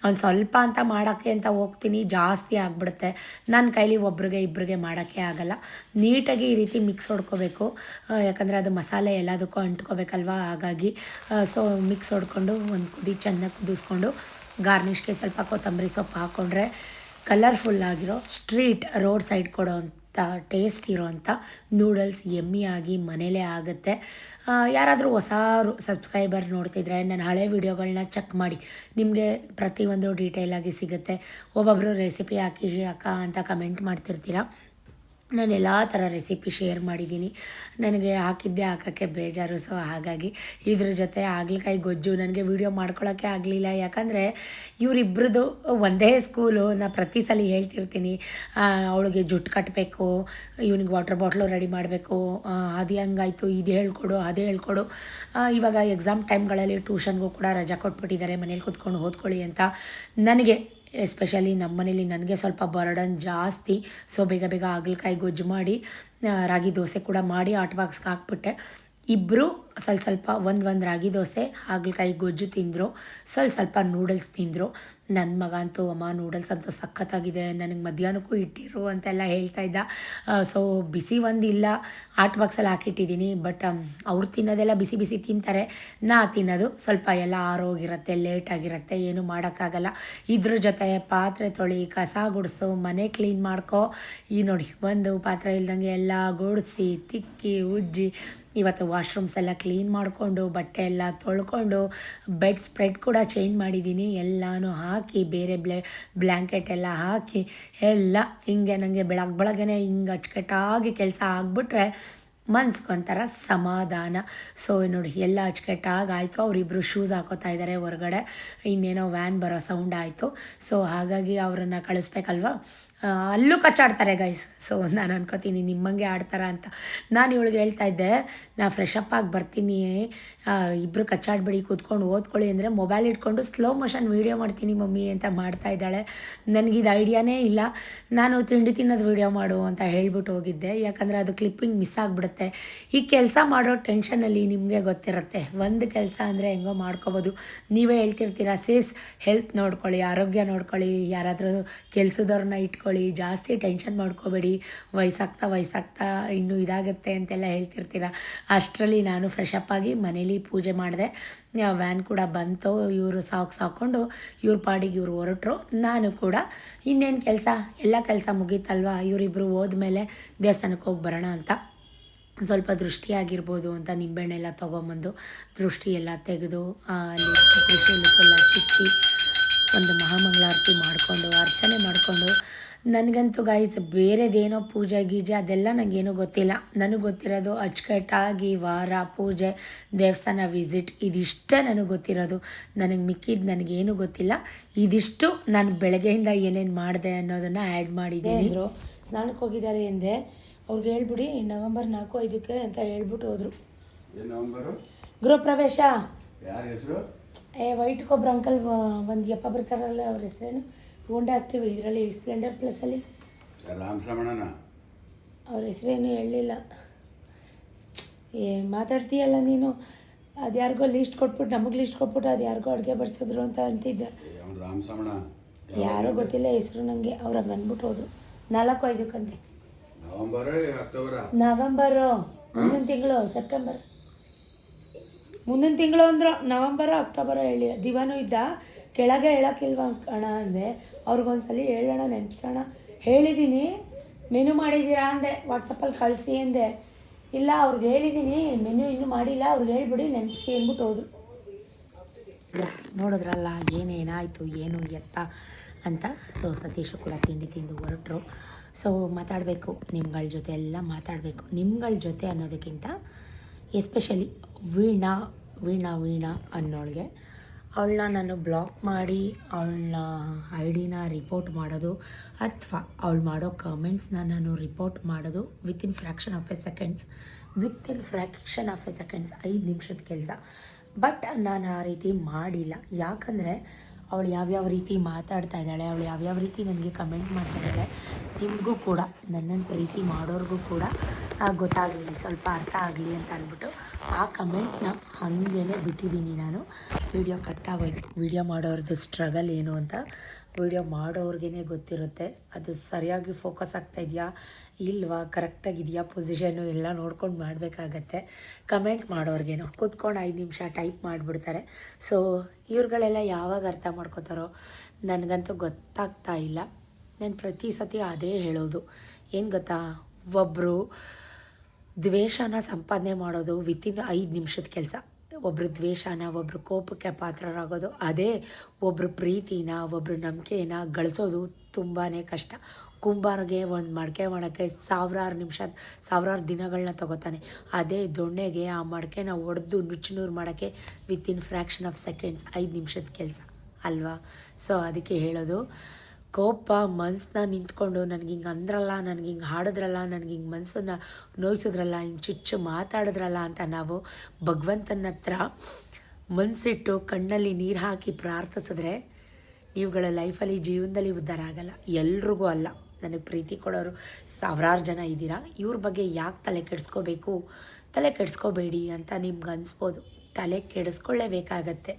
ಒಂದು ಸ್ವಲ್ಪ ಅಂತ ಮಾಡೋಕ್ಕೆ ಅಂತ ಹೋಗ್ತೀನಿ, ಜಾಸ್ತಿ ಆಗಿಬಿಡುತ್ತೆ ನನ್ನ ಕೈಲಿ. ಇಬ್ಬರಿಗೆ ಮಾಡೋಕ್ಕೆ ಆಗೋಲ್ಲ. ನೀಟಾಗಿ ಈ ರೀತಿ ಮಿಕ್ಸ್ ಹೊಡ್ಕೋಬೇಕು, ಯಾಕಂದರೆ ಅದು ಮಸಾಲೆ ಎಲ್ಲದಕ್ಕೂ ಅಂಟ್ಕೋಬೇಕಲ್ವ. ಹಾಗಾಗಿ ಮಿಕ್ಸ್ ಹೊಡ್ಕೊಂಡು ಒಂದು ಕುದಿ ಚೆನ್ನಾಗಿ ಕುದಿಸ್ಕೊಂಡು ಗಾರ್ನಿಷ್ಗೆ ಸ್ವಲ್ಪ ಕೊತ್ತಂಬರಿ ಸೊಪ್ಪು ಹಾಕ್ಕೊಂಡ್ರೆ ಕಲರ್ಫುಲ್ಲಾಗಿರೋ ಸ್ಟ್ರೀಟ್ ರೋಡ್ ಸೈಡ್ ಕೊಡೋ ಅಂಥ ಟೇಸ್ಟ್ ಇರೋವಂಥ ನೂಡಲ್ಸ್ ಯಮ್ಮಿಯಾಗಿ ಮನೇಲೇ ಆಗುತ್ತೆ. ಯಾರಾದರೂ ಹೊಸ ಸಬ್ಸ್ಕ್ರೈಬರ್ ನೋಡ್ತಿದ್ರೆ ನನ್ನ ಹಳೆ ವೀಡಿಯೋಗಳನ್ನ ಚೆಕ್ ಮಾಡಿ, ನಿಮಗೆ ಪ್ರತಿಯೊಂದು ಡೀಟೇಲಾಗಿ ಸಿಗುತ್ತೆ. ಒಬ್ಬೊಬ್ಬರು ರೆಸಿಪಿ ಹಾಕಿ ಅಕ್ಕ ಅಂತ ಕಮೆಂಟ್ ಮಾಡ್ತಿರ್ತೀರ. ನಾನು ಎಲ್ಲ ಥರ ರೆಸಿಪಿ ಶೇರ್ ಮಾಡಿದ್ದೀನಿ, ನನಗೆ ಹಾಕೋಕ್ಕೆ ಬೇಜಾರು. ಹಾಗಾಗಿ ಇದ್ರ ಜೊತೆ ಹಾಗಲಕಾಯಿ ಗೊಜ್ಜು ನನಗೆ ವೀಡಿಯೋ ಮಾಡ್ಕೊಳ್ಳೋಕ್ಕೆ ಆಗಲಿಲ್ಲ, ಯಾಕಂದರೆ ಇವರಿಬ್ರದ್ದು ಒಂದೇ ಸ್ಕೂಲು. ನಾನು ಪ್ರತಿ ಸಲ ಹೇಳ್ತಿರ್ತೀನಿ, ಅವಳಿಗೆ ಜುಟ್ಟು ಕಟ್ಟಬೇಕು, ಇವನಿಗೆ ವಾಟರ್ ಬಾಟ್ಲು ರೆಡಿ ಮಾಡಬೇಕು, ಅದು ಹಂಗಾಯಿತು, ಇದು ಹೇಳ್ಕೊಡು, ಅದೇ ಹೇಳ್ಕೊಡು. ಇವಾಗ ಎಕ್ಸಾಮ್ ಟೈಮ್ಗಳಲ್ಲಿ ಟ್ಯೂಷನ್ಗೂ ಕೂಡ ರಜಾ ಕೊಟ್ಬಿಟ್ಟಿದ್ದಾರೆ, ಮನೇಲಿ ಕೂತ್ಕೊಂಡು ಓದ್ಕೊಳ್ಳಿ ಅಂತ. ನನಗೆ ಎಸ್ಪೆಷಲಿ ನಮ್ಮ ಮನೇಲಿ ನನಗೆ ಸ್ವಲ್ಪ ಬರ್ಡನ್ ಜಾಸ್ತಿ. ಬೇಗ ಹಾಗಲಕಾಯಿ ಗೊಜ್ಜು ಮಾಡಿ ರಾಗಿ ದೋಸೆ ಕೂಡ ಮಾಡಿ ಹಾಟ್ ಬಾಕ್ಸ್ಗೆ ಹಾಕ್ಬಿಟ್ಟೆ. ಇಬ್ಬರು ಸ್ವಲ್ಪ ಒಂದು ರಾಗಿ ದೋಸೆ, ಹಾಗಲಕಾಯಿ ಗೊಜ್ಜು ತಿಂದರು, ಸ್ವಲ್ಪ ನೂಡಲ್ಸ್ ತಿಂದರು. ನನ್ನ ಮಗ ಅಂತೂ ಅಮ್ಮ ನೂಡಲ್ಸ್ ಅಂತೂ ಸಖತ್ತಾಗಿದೆ, ನನಗೆ ಮಧ್ಯಾಹ್ನಕ್ಕೂ ಇಟ್ಟಿರು ಅಂತೆಲ್ಲ ಹೇಳ್ತಾ ಇದ್ದ. ಬಿಸಿ ಒಂದಿಲ್ಲ, ಹಾಟ್ ಬಾಕ್ಸಲ್ಲಿ ಹಾಕಿಟ್ಟಿದ್ದೀನಿ. ಬಟ್ ಅವ್ರು ತಿನ್ನೋದೆಲ್ಲ ಬಿಸಿ ತಿಂತಾರೆ, ನಾ ತಿನ್ನೋದು ಸ್ವಲ್ಪ ಎಲ್ಲ ಆರೋಗಿರುತ್ತೆ, ಲೇಟಾಗಿರುತ್ತೆ, ಏನು ಮಾಡೋಕ್ಕಾಗಲ್ಲ. ಇದ್ರ ಜೊತೆ ಪಾತ್ರೆ ತೊಳಿ, ಕಸ ಗುಡಿಸು, ಮನೆ ಕ್ಲೀನ್ ಮಾಡ್ಕೊ. ನೋಡಿ ಒಂದು ಪಾತ್ರೆ ಇಲ್ದಂಗೆ ಎಲ್ಲ ಗುಡಿಸಿ ತಿಕ್ಕಿ ಉಜ್ಜಿ ಇವತ್ತು ವಾಶ್ರೂಮ್ಸ್ ಎಲ್ಲ ಕ್ಲೀನ್ ಮಾಡಿಕೊಂಡು, ಬಟ್ಟೆ ಎಲ್ಲ ತೊಳ್ಕೊಂಡು, ಬೆಡ್ ಸ್ಪ್ರೆಡ್ ಕೂಡ ಚೇಂಜ್ ಮಾಡಿದ್ದೀನಿ. ಎಲ್ಲನೂ ಹಾಕಿ ಬೇರೆ ಬ್ಲ್ಯಾಂಕೆಟ್ ಎಲ್ಲ ಹಾಕಿ ಎಲ್ಲ ಹಿಂಗೆ ನನಗೆ ಬೆಳಗ್ಗೆನೇ ಹಿಂಗೆ ಅಚ್ಚುಕಟ್ಟಾಗಿ ಕೆಲಸ ಆಗಿಬಿಟ್ರೆ ಮನ್ಸ್ಗೊಂಥರ ಸಮಾಧಾನ. ಸೊ ನೋಡಿ ಎಲ್ಲ ಅಚ್ಚುಕಟ್ಟಾಗಾಯಿತು. ಅವರಿಬ್ಬರು ಶೂಸ್ ಹಾಕೋತಾ ಇದ್ದಾರೆ ಹೊರಗಡೆ. ಇನ್ನೇನೋ ವ್ಯಾನ್ ಬರೋ ಸೌಂಡ್ ಆಯಿತು. ಸೊ ಹಾಗಾಗಿ ಅವರನ್ನು ಕಳಿಸ್ಬೇಕಲ್ವ. ಅಲ್ಲೂ ಕಚ್ಚಾಡ್ತಾರೆ ಗೈಸ್. ಸೊ ನಾನು ಅನ್ಕೋತೀನಿ ನಿಮ್ಮಂಗೆ ಆಡ್ತಾರ ಅಂತ. ನಾನು ಇವಳಿಗೆ ಹೇಳ್ತಾ ಇದ್ದೆ, ನಾ ಫ್ರೆಶ್ ಅಪ್ ಆಗಿ ಬರ್ತೀನಿ, ಇಬ್ಬರು ಕಚ್ಚಾಡ್ಬಿಡಿ, ಕೂತ್ಕೊಂಡು ಓದ್ಕೊಳ್ಳಿ ಅಂದರೆ ಮೊಬೈಲ್ ಇಟ್ಕೊಂಡು ಸ್ಲೋ ಮೋಷನ್ ವೀಡಿಯೋ ಮಾಡ್ತೀನಿ ಮಮ್ಮಿ ಅಂತ ಮಾಡ್ತಾ ಇದ್ದಾಳೆ. ನನಗಿದು ಐಡಿಯಾನೇ ಇಲ್ಲ. ನಾನು ತಿಂಡಿ ತಿನ್ನೋದು ವೀಡಿಯೋ ಮಾಡು ಅಂತ ಹೇಳ್ಬಿಟ್ಟು ಹೋಗಿದ್ದೆ, ಯಾಕಂದರೆ ಅದು ಕ್ಲಿಪ್ಪಿಂಗ್ ಮಿಸ್ ಆಗಿಬಿಡುತ್ತೆ. ಈ ಕೆಲಸ ಮಾಡೋ ಟೆನ್ಷನಲ್ಲಿ ನಿಮಗೆ ಗೊತ್ತಿರುತ್ತೆ, ಒಂದು ಕೆಲಸ ಅಂದರೆ ಹೆಂಗೋ ಮಾಡ್ಕೋಬೋದು. ನೀವೇ ಹೇಳ್ತಿರ್ತೀರ ಸೇಸ್ ಹೆಲ್ತ್ ನೋಡ್ಕೊಳ್ಳಿ, ಆರೋಗ್ಯ ನೋಡ್ಕೊಳ್ಳಿ, ಯಾರಾದರೂ ಕೆಲಸದವ್ರನ್ನ ಇಟ್ಕೊಳ್ಳಿ, ಜಾಸ್ತಿ ಟೆನ್ಷನ್ ಮಾಡ್ಕೋಬೇಡಿ, ವಯಸ್ಸಾಗ್ತಾ ಇನ್ನೂ ಇದಾಗುತ್ತೆ ಅಂತೆಲ್ಲ ಹೇಳ್ತಿರ್ತೀರ. ಅಷ್ಟರಲ್ಲಿ ನಾನು ಫ್ರೆಶ್ ಅಪ್ ಆಗಿ ಮನೇಲಿ ಪೂಜೆ ಮಾಡಿದೆ. ವ್ಯಾನ್ ಕೂಡ ಬಂತು. ಇವರು ಸಾಕ್ಸ್ ಹಾಕ್ಕೊಂಡು ಇವ್ರ ಪಾಡಿಗೆ ಇವರು ಹೊರಟರು. ನಾನು ಕೂಡ ಇನ್ನೇನು ಕೆಲಸ, ಎಲ್ಲ ಕೆಲಸ ಮುಗೀತಲ್ವ, ಇವರಿಬ್ಬರು ಹೋದ್ಮೇಲೆ ದೇವಸ್ಥಾನಕ್ಕೆ ಹೋಗಿ ಬರೋಣ ಅಂತ ಸ್ವಲ್ಪ ದೃಷ್ಟಿ ಆಗಿರ್ಬೋದು ಅಂತ ನಿಂಬೆಹಣ್ಣೆಲ್ಲ ತೊಗೊಂಬಂದು ದೃಷ್ಟಿ ಎಲ್ಲ ತೆಗೆದು ಅಲ್ಲಿ ತ್ರಿಶೂಲಕ್ಕೆಲ್ಲ ಚುಚ್ಚಿ ಒಂದು ಮಹಾಮಂಗಳಾರತಿ ಮಾಡಿಕೊಂಡು ಅರ್ಚನೆ ಮಾಡಿಕೊಂಡು, ನನಗಂತೂ ಗೈಸ್ ಬೇರೆದೇನೋ ಪೂಜೆ ಗೀಜೆ ಅದೆಲ್ಲ ನನಗೇನೂ ಗೊತ್ತಿಲ್ಲ. ನನಗೆ ಗೊತ್ತಿರೋದು ಅಚ್ಚುಕಟ್ಟಾಗಿ ವಾರ ಪೂಜೆ, ದೇವಸ್ಥಾನ ವಿಸಿಟ್, ಇದಿಷ್ಟೇ ನನಗೆ ಗೊತ್ತಿರೋದು. ನನಗೆ ಮಿಕ್ಕಿದ್ದು ನನಗೇನು ಗೊತ್ತಿಲ್ಲ. ಇದಿಷ್ಟು ನಾನು ಬೆಳಗ್ಗೆಯಿಂದ ಏನೇನು ಮಾಡಿದೆ ಅನ್ನೋದನ್ನು ಆ್ಯಡ್ ಮಾಡಿದ್ದೀನಿ. ಸ್ನಾನಕ್ಕೆ ಹೋಗಿದ್ದಾರೆ ಎಂದೆ, ಅವ್ರಿಗೆ ಹೇಳ್ಬಿಡಿ ನವೆಂಬರ್ 4-5 ಅಂತ ಹೇಳ್ಬಿಟ್ಟು ಹೋದರು. ಗೃಹ ಪ್ರವೇಶ ವೈಟ್ ಕೊಬ್ಬರ ಅಂಕಲ್ ಒಂದು ಯಪ್ಪ ಬರ್ತಾರಲ್ಲ, ಅವ್ರ ಹೆಸರೇನು, ಹೋಂಡಾ ಆ್ಯಕ್ಟಿವ್ ಇದರಲ್ಲಿ ಸ್ಪ್ಲೆಂಡರ್ ಪ್ಲಸ್ಸಲ್ಲಿ ಅವ್ರ ಹೆಸರೇನು ಹೇಳಲಿಲ್ಲ. ಮಾತಾಡ್ತೀಯಲ್ಲ ನೀನು, ಅದು ಯಾರಿಗೋ ಲೀಸ್ಟ್ ಕೊಟ್ಬಿಟ್ಟು ನಮಗೆ ಲೀಸ್ಟ್ ಕೊಟ್ಬಿಟ್ಟು ಅದು ಯಾರಿಗೋ ಅಡುಗೆ ಬಡಿಸಿದ್ರು ಅಂತ ಅಂತಿದ್ದೆ. ಯಾರೋ ಗೊತ್ತಿಲ್ಲ ಹೆಸರು ನನಗೆ. ಅವ್ರು ಹಂಗೆ ಅಂದ್ಬಿಟ್ಟು ಹೋದರು. 4-5 ನವೆಂಬರು ಮುಂದಿನ ತಿಂಗಳು, ಸೆಪ್ಟೆಂಬರ್ ಮುಂದಿನ ತಿಂಗಳು ಅಂದರು. ನವಂಬರು ಅಕ್ಟೋಬರು ಹೇಳಿಲ್ಲ. ದಿವಾನು ಇದ್ದ, ಕೆಳಗೆ ಹೇಳೋಕ್ಕಿಲ್ವ ಅಣ್ಣ ಅಂದೆ. ಅವ್ರಿಗೊಂದ್ಸಲಿ ಹೇಳೋಣ ನೆನಪಿಸೋಣ, ಹೇಳಿದ್ದೀನಿ ಮೆನು ಮಾಡಿದ್ದೀರಾ ಅಂದೆ, ವಾಟ್ಸಪ್ಪಲ್ಲಿ ಕಳಿಸಿ ಅಂದೆ. ಇಲ್ಲ ಅವ್ರಿಗೆ ಹೇಳಿದ್ದೀನಿ ಮೆನು ಇನ್ನೂ ಮಾಡಿಲ್ಲ, ಅವ್ರಿಗೆ ಹೇಳ್ಬಿಡಿ ನೆನಪಿಸಿ ಅಂದ್ಬಿಟ್ಟು ಹೋದರು. ನೋಡಿದ್ರಲ್ಲ ಏನೇನಾಯಿತು ಏನು ಎತ್ತ ಅಂತ. ಸೊ ಸತೀಶು ಕೂಡ ತಿಂಡಿ ತಿಂದು ಹೊರಟರು. ಸೊ ಮಾತಾಡಬೇಕು ನಿಮ್ಗಳ ಜೊತೆ ಎಲ್ಲ ಮಾತಾಡಬೇಕು. ನಿಮ್ಗಳ ಜೊತೆ ಅನ್ನೋದಕ್ಕಿಂತ ಎಸ್ಪೆಷಲಿ ವೀಣಾ ಅನ್ನೋಳಿಗೆ, ಅವಳನ್ನ ನಾನು ಬ್ಲಾಕ್ ಮಾಡಿ ಅವಳನ್ನ ಐಡಿನ ರಿಪೋರ್ಟ್ ಮಾಡೋದು ಅಥವಾ ಅವಳು ಮಾಡೋ ಕಮೆಂಟ್ಸ್ನ ನಾನು ರಿಪೋರ್ಟ್ ಮಾಡೋದು within fraction of A seconds 5 ನಿಮಿಷದ ಕೆಲಸ. ಬಟ್ ನಾನು ಆ ರೀತಿ ಮಾಡಿಲ್ಲ. ಯಾಕಂದರೆ ಅವಳು ಯಾವ್ಯಾವ ರೀತಿ ಮಾತಾಡ್ತಾ ಇದ್ದಾಳೆ, ಅವಳು ಯಾವ್ಯಾವ ರೀತಿ ನನಗೆ ಕಮೆಂಟ್ ಮಾಡ್ತಾ ಇದ್ದಾಳೆ, ನಿಮಗೂ ಕೂಡ ನನ್ನನ್ನು ಪ್ರೀತಿ ಮಾಡೋರಿಗೂ ಕೂಡ ಗೊತ್ತಾಗಲಿ, ಸ್ವಲ್ಪ ಅರ್ಥ ಆಗಲಿ ಅಂತ ಅಂದ್ಬಿಟ್ಟು ಆ ಕಮೆಂಟ್ನ ಹಾಗೇ ಬಿಟ್ಟಿದ್ದೀನಿ ನಾನು. ವೀಡಿಯೋ ಕಟ್ಟಾಗೋಯ್ತು. ವೀಡಿಯೋ ಮಾಡೋರದ್ದು ಸ್ಟ್ರಗಲ್ ಏನು ಅಂತ ವೀಡಿಯೋ ಮಾಡೋರ್ಗೇ ಗೊತ್ತಿರುತ್ತೆ. ಅದು ಸರಿಯಾಗಿ ಫೋಕಸ್ ಆಗ್ತಾಯಿದೆಯಾ ಇಲ್ವಾ, ಕರೆಕ್ಟಾಗಿದೆಯಾ ಪೊಸಿಷನ್ನು ಎಲ್ಲ ನೋಡ್ಕೊಂಡು ಮಾಡಬೇಕಾಗತ್ತೆ. ಕಮೆಂಟ್ ಮಾಡೋರ್ಗೇನೋ ಕೂತ್ಕೊಂಡು 5 ನಿಮಿಷ ಟೈಪ್ ಮಾಡಿಬಿಡ್ತಾರೆ. ಸೊ ಇವ್ರುಗಳೆಲ್ಲ ಯಾವಾಗ ಅರ್ಥ ಮಾಡ್ಕೋತಾರೋ ನನಗಂತೂ ಗೊತ್ತಾಗ್ತಾ ಇಲ್ಲ. ನಾನು ಪ್ರತಿ ಸತಿ ಅದೇ ಹೇಳೋದು, ಏನು ಗೊತ್ತಾ, ಒಬ್ಬರು ದ್ವೇಷನ ಸಂಪಾದನೆ ಮಾಡೋದು ವಿತಿನ್ 5 ನಿಮಿಷದ ಕೆಲಸ. ಒಬ್ಬರು ದ್ವೇಷನ, ಒಬ್ಬರು ಕೋಪಕ್ಕೆ ಪಾತ್ರರಾಗೋದು, ಅದೇ ಒಬ್ಬರು ಪ್ರೀತಿನ, ಒಬ್ಬರು ನಂಬಿಕೆನ ಗಳಿಸೋದು ತುಂಬಾ ಕಷ್ಟ. ಕುಂಬಾರಿಗೆ ಒಂದು ಮಡಕೆ ಮಾಡೋಕ್ಕೆ 1000 ದಿನಗಳನ್ನ ತೊಗೋತಾನೆ. ಅದೇ ದೊಣ್ಣೆಗೆ ಆ ಮಡಕೆನ ಒಡೆದು ನುಚ್ಚುನೂರು ಮಾಡೋಕ್ಕೆ ವಿತಿನ್ ಫ್ರ್ಯಾಕ್ಷನ್ ಆಫ್ ಸೆಕೆಂಡ್ಸ್ 5 ನಿಮಿಷದ ಕೆಲಸ ಅಲ್ವಾ. ಸೊ ಅದಕ್ಕೆ ಹೇಳೋದು, ಕೋಪ ಮನಸ್ಸನ್ನ ನಿಂತ್ಕೊಂಡು ನನಗೆ ಹಿಂಗೆ ಅಂದ್ರಲ್ಲ, ನನಗೆ ಹಿಂಗೆ ಹಾಡಿದ್ರಲ್ಲ, ನನಗೆ ಹಿಂಗೆ ಮನಸ್ಸನ್ನು ನೋಯಿಸಿದ್ರಲ್ಲ, ಹಿಂಗೆ ಚುಚ್ಚು ಮಾತಾಡಿದ್ರಲ್ಲ ಅಂತ ನಾವು ಭಗವಂತನ ಹತ್ರ ಮನಸ್ಸಿಟ್ಟು ಕಣ್ಣಲ್ಲಿ ನೀರು ಹಾಕಿ ಪ್ರಾರ್ಥಿಸಿದ್ರೆ ನೀವುಗಳ ಲೈಫಲ್ಲಿ ಜೀವನದಲ್ಲಿ ಉದ್ಧಾರ ಆಗಲ್ಲ. ಎಲ್ರಿಗೂ ಅಲ್ಲ, ನನಗೆ ಪ್ರೀತಿ ಕೊಡೋರು 1000 ಜನ ಇದ್ದೀರಾ. ಇವ್ರ ಬಗ್ಗೆ ಯಾಕೆ ತಲೆ ಕೆಡಿಸ್ಕೋಬೇಕು, ತಲೆ ಕೆಡಿಸ್ಕೋಬೇಡಿ ಅಂತ ನಿಮ್ಗೆ ಅನಿಸ್ಬೋದು. ತಲೆ ಕೆಡಿಸ್ಕೊಳ್ಳೇಬೇಕಾಗತ್ತೆ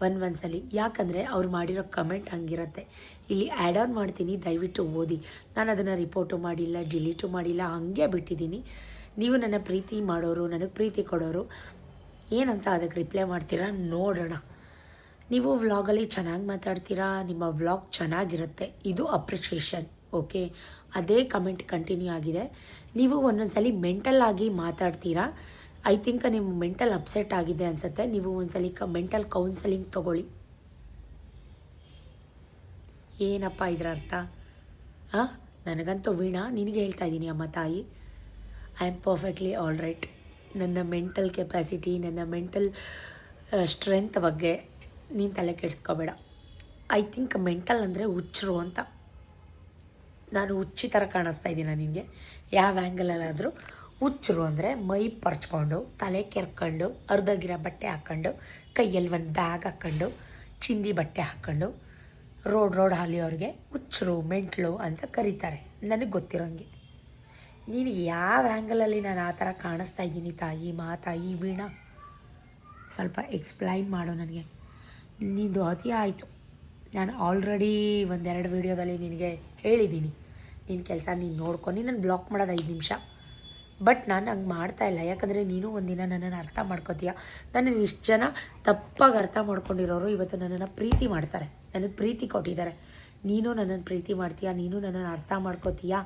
ಒಂದ್ಸಲಿ. ಯಾಕಂದರೆ ಅವ್ರು ಮಾಡಿರೋ ಕಮೆಂಟ್ ಹಂಗಿರುತ್ತೆ. ಇಲ್ಲಿ ಆ್ಯಡ್ ಆನ್ ಮಾಡ್ತೀನಿ, ದಯವಿಟ್ಟು ಓದಿ. ನಾನು ಅದನ್ನು ರಿಪೋರ್ಟು ಮಾಡಿಲ್ಲ, ಡಿಲೀಟು ಮಾಡಿಲ್ಲ, ಹಾಗೆ ಬಿಟ್ಟಿದ್ದೀನಿ. ನೀವು ನನ್ನ ಪ್ರೀತಿ ಮಾಡೋರು, ನನಗೆ ಪ್ರೀತಿ ಕೊಡೋರು ಏನಂತ ಅದಕ್ಕೆ ರಿಪ್ಲೈ ಮಾಡ್ತೀರಾ ನೋಡೋಣ. ನೀವು ವ್ಲಾಗಲ್ಲಿ ಚೆನ್ನಾಗಿ ಮಾತಾಡ್ತೀರಾ, ನಿಮ್ಮ ವ್ಲಾಗ್ ಚೆನ್ನಾಗಿರುತ್ತೆ, ಇದು ಅಪ್ರಿಷಿಯೇಷನ್. ಓಕೆ, ಅದೇ ಕಮೆಂಟ್ ಕಂಟಿನ್ಯೂ ಆಗಿದೆ. ನೀವು ಒಂದೊಂದ್ಸಲಿ ಮೆಂಟಲ್ ಆಗಿ ಮಾತಾಡ್ತೀರಾ. ಐ ಥಿಂಕ್ ನಿಮ್ಮ ಮೆಂಟಲ್ ಅಪ್ಸೆಟ್ ಆಗಿದೆ ಅನಿಸುತ್ತೆ. ನೀವು ಒಂದ್ಸಲಿ ಮೆಂಟಲ್ ಕೌನ್ಸಲಿಂಗ್ ತೊಗೊಳ್ಳಿ. ಏನಪ್ಪ ಇದರ ಅರ್ಥ? ನನಗಂತೂ ವೀಣಾ ನಿನಗೆ ಹೇಳ್ತಾ ಇದ್ದೀನಿ ಅಮ್ಮ ತಾಯಿ, I am perfectly all right. ನನ್ನ ಮೆಂಟಲ್ ಕೆಪಾಸಿಟಿ, ನನ್ನ ಮೆಂಟಲ್ ಸ್ಟ್ರೆಂತ್ ಬಗ್ಗೆ ನೀನು ತಲೆ ಕೆಡಿಸ್ಕೋಬೇಡ. ಐ ಥಿಂಕ್ ಮೆಂಟಲ್ ಅಂದರೆ ಹುಚ್ಚರು ಅಂತ. ನಾನು ಹುಚ್ಚಿ ಥರ ಕಾಣಿಸ್ತಾ ಇದ್ದೀನ ನಿನಗೆ? ಯಾವ ಆ್ಯಂಗಲಲ್ಲಾದರೂ ಹುಚ್ಚರು ಅಂದರೆ ಮೈ ಪರ್ಚ್ಕೊಂಡು, ತಲೆ ಕೆರ್ಕೊಂಡು, ಅರ್ಧಗಿರೋ ಬಟ್ಟೆ ಹಾಕ್ಕೊಂಡು, ಕೈಯಲ್ಲಿ ಒಂದು ಬ್ಯಾಗ್ ಹಾಕ್ಕೊಂಡು, ಚಿಂದಿ ಬಟ್ಟೆ ಹಾಕ್ಕೊಂಡು ರೋಡ್ ಹಾಲಿಯವ್ರಿಗೆ ಹುಚ್ಚರು ಮೆಂಟ್ಲು ಅಂತ ಕರೀತಾರೆ, ನನಗೆ ಗೊತ್ತಿರೋಂಗೆ. ನೀನು ಯಾವ ಆ್ಯಂಗಲಲ್ಲಿ ನಾನು ಆ ಥರ ಕಾಣಿಸ್ತಾ ಇದ್ದೀನಿ ತಾಯಿ ವೀಣಾ? ಸ್ವಲ್ಪ ಎಕ್ಸ್ಪ್ಲೈನ್ ಮಾಡು ನನಗೆ. ನಿಂದು ಅತಿ ಆಯಿತು. ನಾನು ಆಲ್ರೆಡಿ ಒಂದೆರಡು ವೀಡಿಯೋದಲ್ಲಿ ನಿನಗೆ ಹೇಳಿದ್ದೀನಿ, ನಿನ್ನ ಕೆಲಸ ನೀನು ನೋಡ್ಕೊಂಡು ನಾನು ಬ್ಲಾಕ್ ಮಾಡೋದು 5 ನಿಮಿಷ. ಬಟ್ ನಾನು ಹಂಗೆ ಮಾಡ್ತಾಯಿಲ್ಲ, ಯಾಕಂದರೆ ನೀನು ಒಂದಿನ ನನ್ನನ್ನು ಅರ್ಥ ಮಾಡ್ಕೋತೀಯ. ನನ್ನನ್ನು ಇಷ್ಟು ಜನ ತಪ್ಪಾಗಿ ಅರ್ಥ ಮಾಡ್ಕೊಂಡಿರೋರು ಇವತ್ತು ನನ್ನನ್ನು ಪ್ರೀತಿ ಮಾಡ್ತಾರೆ, ನನಗೆ ಪ್ರೀತಿ ಕೊಟ್ಟಿದ್ದಾರೆ. ನೀನು ನನ್ನನ್ನು ಪ್ರೀತಿ ಮಾಡ್ತೀಯಾ, ನೀನು ನನ್ನನ್ನು ಅರ್ಥ ಮಾಡ್ಕೋತೀಯಾ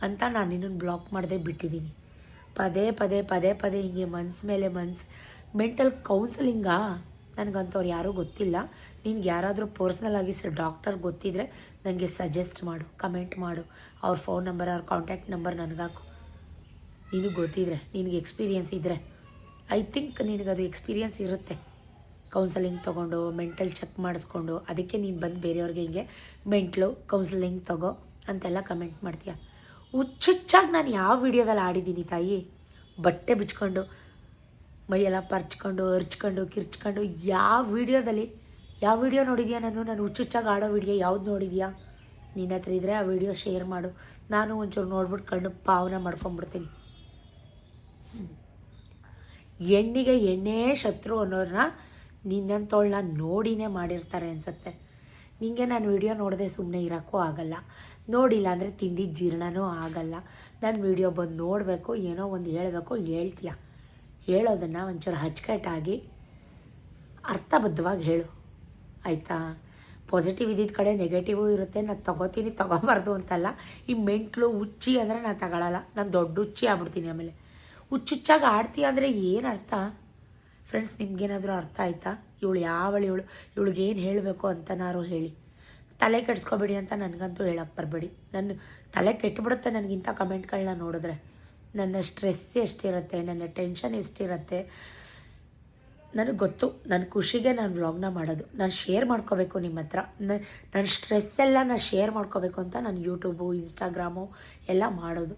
ಅಂತ ನಾನು ನಿನ್ನನ್ನು ಬ್ಲಾಕ್ ಮಾಡದೆ ಬಿಟ್ಟಿದ್ದೀನಿ. ಪದೇ ಹಿಂಗೆ ಮನ್ಸು ಮೇಲೆ ಮನ್ಸು. ಮೆಂಟಲ್ ಕೌನ್ಸಲಿಂಗಾ? ನನಗಂಥವ್ರು ಯಾರೂ ಗೊತ್ತಿಲ್ಲ. ನಿನ್ಗೆ ಯಾರಾದರೂ ಪರ್ಸ್ನಲ್ ಆಗಿ ಡಾಕ್ಟರ್ ಗೊತ್ತಿದ್ದರೆ ನನಗೆ ಸಜೆಸ್ಟ್ ಮಾಡು, ಕಮೆಂಟ್ ಮಾಡು. ಅವ್ರ ಫೋನ್ ನಂಬರ್, ಅವ್ರ ಕಾಂಟ್ಯಾಕ್ಟ್ ನಂಬರ್ ನನಗಾಕು. ನಿನಗೆ ಗೊತ್ತಿದ್ರೆ, ನಿನಗೆ ಎಕ್ಸ್ಪೀರಿಯೆನ್ಸ್ ಇದ್ದರೆ. ಐ ಥಿಂಕ್ ನಿನಗದು ಎಕ್ಸ್ಪೀರಿಯೆನ್ಸ್ ಇರುತ್ತೆ, ಕೌನ್ಸಲಿಂಗ್ ತೊಗೊಂಡು ಮೆಂಟಲ್ ಚೆಕ್ ಮಾಡಿಸ್ಕೊಂಡು. ಅದಕ್ಕೆ ನೀನು ಬಂದು ಬೇರೆಯವ್ರಿಗೆ ಹಿಂಗೆ ಮೆಂಟ್ಲು ಕೌನ್ಸಲಿಂಗ್ ತಗೋ ಅಂತೆಲ್ಲ ಕಮೆಂಟ್ ಮಾಡ್ತೀಯ. ಹುಚ್ಚುಚ್ಚಾಗಿ ನಾನು ಯಾವ ವೀಡಿಯೋದಲ್ಲಿ ಆಡಿದ್ದೀನಿ ತಾಯಿ? ಬಟ್ಟೆ ಬಿಚ್ಕೊಂಡು, ಮೈಯೆಲ್ಲ ಪರ್ಚ್ಕೊಂಡು, ಅರ್ಚ್ಕೊಂಡು, ಕಿರ್ಚ್ಕೊಂಡು ಯಾವ ವೀಡಿಯೋ ನೋಡಿದ್ಯಾ? ನಾನು ಹುಚ್ಚುಚ್ಚಾಗಿ ಆಡೋ ವೀಡಿಯೋ ಯಾವ್ದು ನೋಡಿದ್ಯಾ? ನಿನ್ನ ಹತ್ರ ಇದ್ದರೆ ಆ ವಿಡಿಯೋ ಶೇರ್ ಮಾಡು, ನಾನು ಒಂಚೂರು ನೋಡ್ಬಿಟ್ಟು ಕಣ್ಣು ಪಾವನ ಮಾಡ್ಕೊಂಬಿಡ್ತೀನಿ. ಹೆಣ್ಣಿಗೆ ಎಣ್ಣೆ ಶತ್ರು ಅನ್ನೋರನ್ನ ನಿನ್ನಂತೋಳನ್ನ ನೋಡಿನೇ ಮಾಡಿರ್ತಾರೆ ಅನಿಸುತ್ತೆ. ನಿನಗೆ ನಾನು ವಿಡಿಯೋ ನೋಡದೆ ಸುಮ್ಮನೆ ಇರೋಕ್ಕೂ ಆಗಲ್ಲ, ನೋಡಿಲ್ಲ ಅಂದರೆ ತಿಂಡಿ ಜೀರ್ಣನೂ ಆಗಲ್ಲ. ನಾನು ವಿಡಿಯೋ ಬಂದು ನೋಡಬೇಕು, ಏನೋ ಒಂದು ಹೇಳಬೇಕು, ಹೇಳ್ತೀಯ. ಹೇಳೋದನ್ನು ಒಂಚೂರು ಅಚ್ಚುಕಟ್ಟಾಗಿ ಅರ್ಥಬದ್ಧವಾಗಿ ಹೇಳು, ಆಯಿತಾ? ಪಾಸಿಟಿವ್ ಇದ್ದಿದ್ದ ಕಡೆ ನೆಗೆಟಿವು ಇರುತ್ತೆ. ನಾನು ತೊಗೋತೀನಿ, ತೊಗೋಬಾರ್ದು ಅಂತಲ್ಲ. ಈ ಮೆಂಟ್ಲು ಹುಚ್ಚಿ ಅಂದರೆ ನಾನು ತಗೊಳ್ಳಲ್ಲ, ನಾನು ದೊಡ್ಡ ಹುಚ್ಚಿ ಆಗ್ಬಿಡ್ತೀನಿ. ಆಮೇಲೆ ಹುಚ್ಚುಚ್ಚಾಗಿ ಆಡ್ತೀಯ ಅಂದರೆ ಏನು ಅರ್ಥ? ಫ್ರೆಂಡ್ಸ್, ನಿಮ್ಗೇನಾದರೂ ಅರ್ಥ ಆಯಿತಾ? ಇವಳಿಗೇನು ಹೇಳಬೇಕು ಅಂತನಾರು ಹೇಳಿ. ತಲೆ ಕೆಡಿಸ್ಕೊಬೇಡಿ ಅಂತ ನನಗಂತೂ ಹೇಳಕ್ಕೆ ಬರಬೇಡಿ. ನನ್ನ ತಲೆ ಕೆಟ್ಟುಬಿಡುತ್ತೆ ನನಗಿಂಥ ಕಮೆಂಟ್ಗಳನ್ನ ನೋಡಿದ್ರೆ. ನನ್ನ ಸ್ಟ್ರೆಸ್ ಎಷ್ಟಿರುತ್ತೆ, ನನ್ನ ಟೆನ್ಷನ್ ಎಷ್ಟಿರುತ್ತೆ ನನಗೆ ಗೊತ್ತು. ನನ್ನ ಖುಷಿಗೆ ನಾನು ವ್ಲಾಗ್ನ ಮಾಡೋದು, ನಾನು ಶೇರ್ ಮಾಡ್ಕೋಬೇಕು ನಿಮ್ಮ ಹತ್ರ. ನನ್ನ ಸ್ಟ್ರೆಸ್ಸೆಲ್ಲ ನಾನು ಶೇರ್ ಮಾಡ್ಕೋಬೇಕು ಅಂತ ನಾನು ಯೂಟ್ಯೂಬು, ಇನ್ಸ್ಟಾಗ್ರಾಮು ಎಲ್ಲ ಮಾಡೋದು.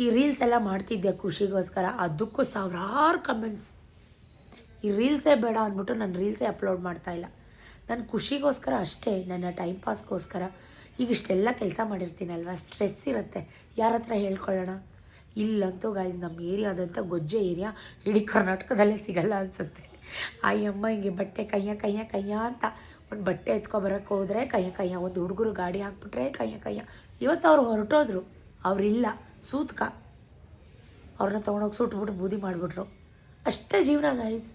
ಈ ರೀಲ್ಸ್ ಎಲ್ಲ ಮಾಡ್ತಿದ್ದೆ ಖುಷಿಗೋಸ್ಕರ, ಅದಕ್ಕೂ ಸಾವಿರಾರು ಕಮೆಂಟ್ಸ್. ಈ ರೀಲ್ಸೇ ಬೇಡ ಅಂದ್ಬಿಟ್ಟು ನಾನು ರೀಲ್ಸೇ ಅಪ್ಲೋಡ್ ಮಾಡ್ತಾಯಿಲ್ಲ. ನನ್ನ ಖುಷಿಗೋಸ್ಕರ ಅಷ್ಟೇ, ನನ್ನ ಟೈಮ್ ಪಾಸ್ಗೋಸ್ಕರ. ಈಗ ಇಷ್ಟೆಲ್ಲ ಕೆಲಸ ಮಾಡಿರ್ತೀನಲ್ವ, ಸ್ಟ್ರೆಸ್ ಇರುತ್ತೆ, ಯಾರ ಹತ್ರ ಹೇಳ್ಕೊಳ್ಳೋಣ? ಇಲ್ಲಂತೂ ಗೈಸ್, ನಮ್ಮ ಏರಿಯಾದಂಥ ಗೊಜ್ಜೆ ಏರಿಯಾ ಇಡೀ ಕರ್ನಾಟಕದಲ್ಲೇ ಸಿಗಲ್ಲ ಅನಿಸುತ್ತೆ. ಆ ಅಮ್ಮ ಹಿಂಗೆ ಬಟ್ಟೆ ಕಯ್ಯ ಅಂತ ಒಂದು ಬಟ್ಟೆ ಎತ್ಕೊಬರೋಕ್ಕೆ ಹೋದರೆ ಕಯ್ಯ, ಒಂದು ಹುಡುಗರು ಗಾಡಿ ಹಾಕ್ಬಿಟ್ರೆ ಕಯ್ಯ. ಇವತ್ತು ಅವ್ರು ಹೊರಟೋದ್ರು, ಅವರಿಲ್ಲ, ಸೂತ್ಕ. ಅವ್ರನ್ನ ತೊಗೊಂಡೋಗಿ ಸುಟ್ಬಿಟ್ಟು ಬೂದಿ ಮಾಡಿಬಿಟ್ರು. ಅಷ್ಟೇ ಜೀವನ ಗೈಸ್.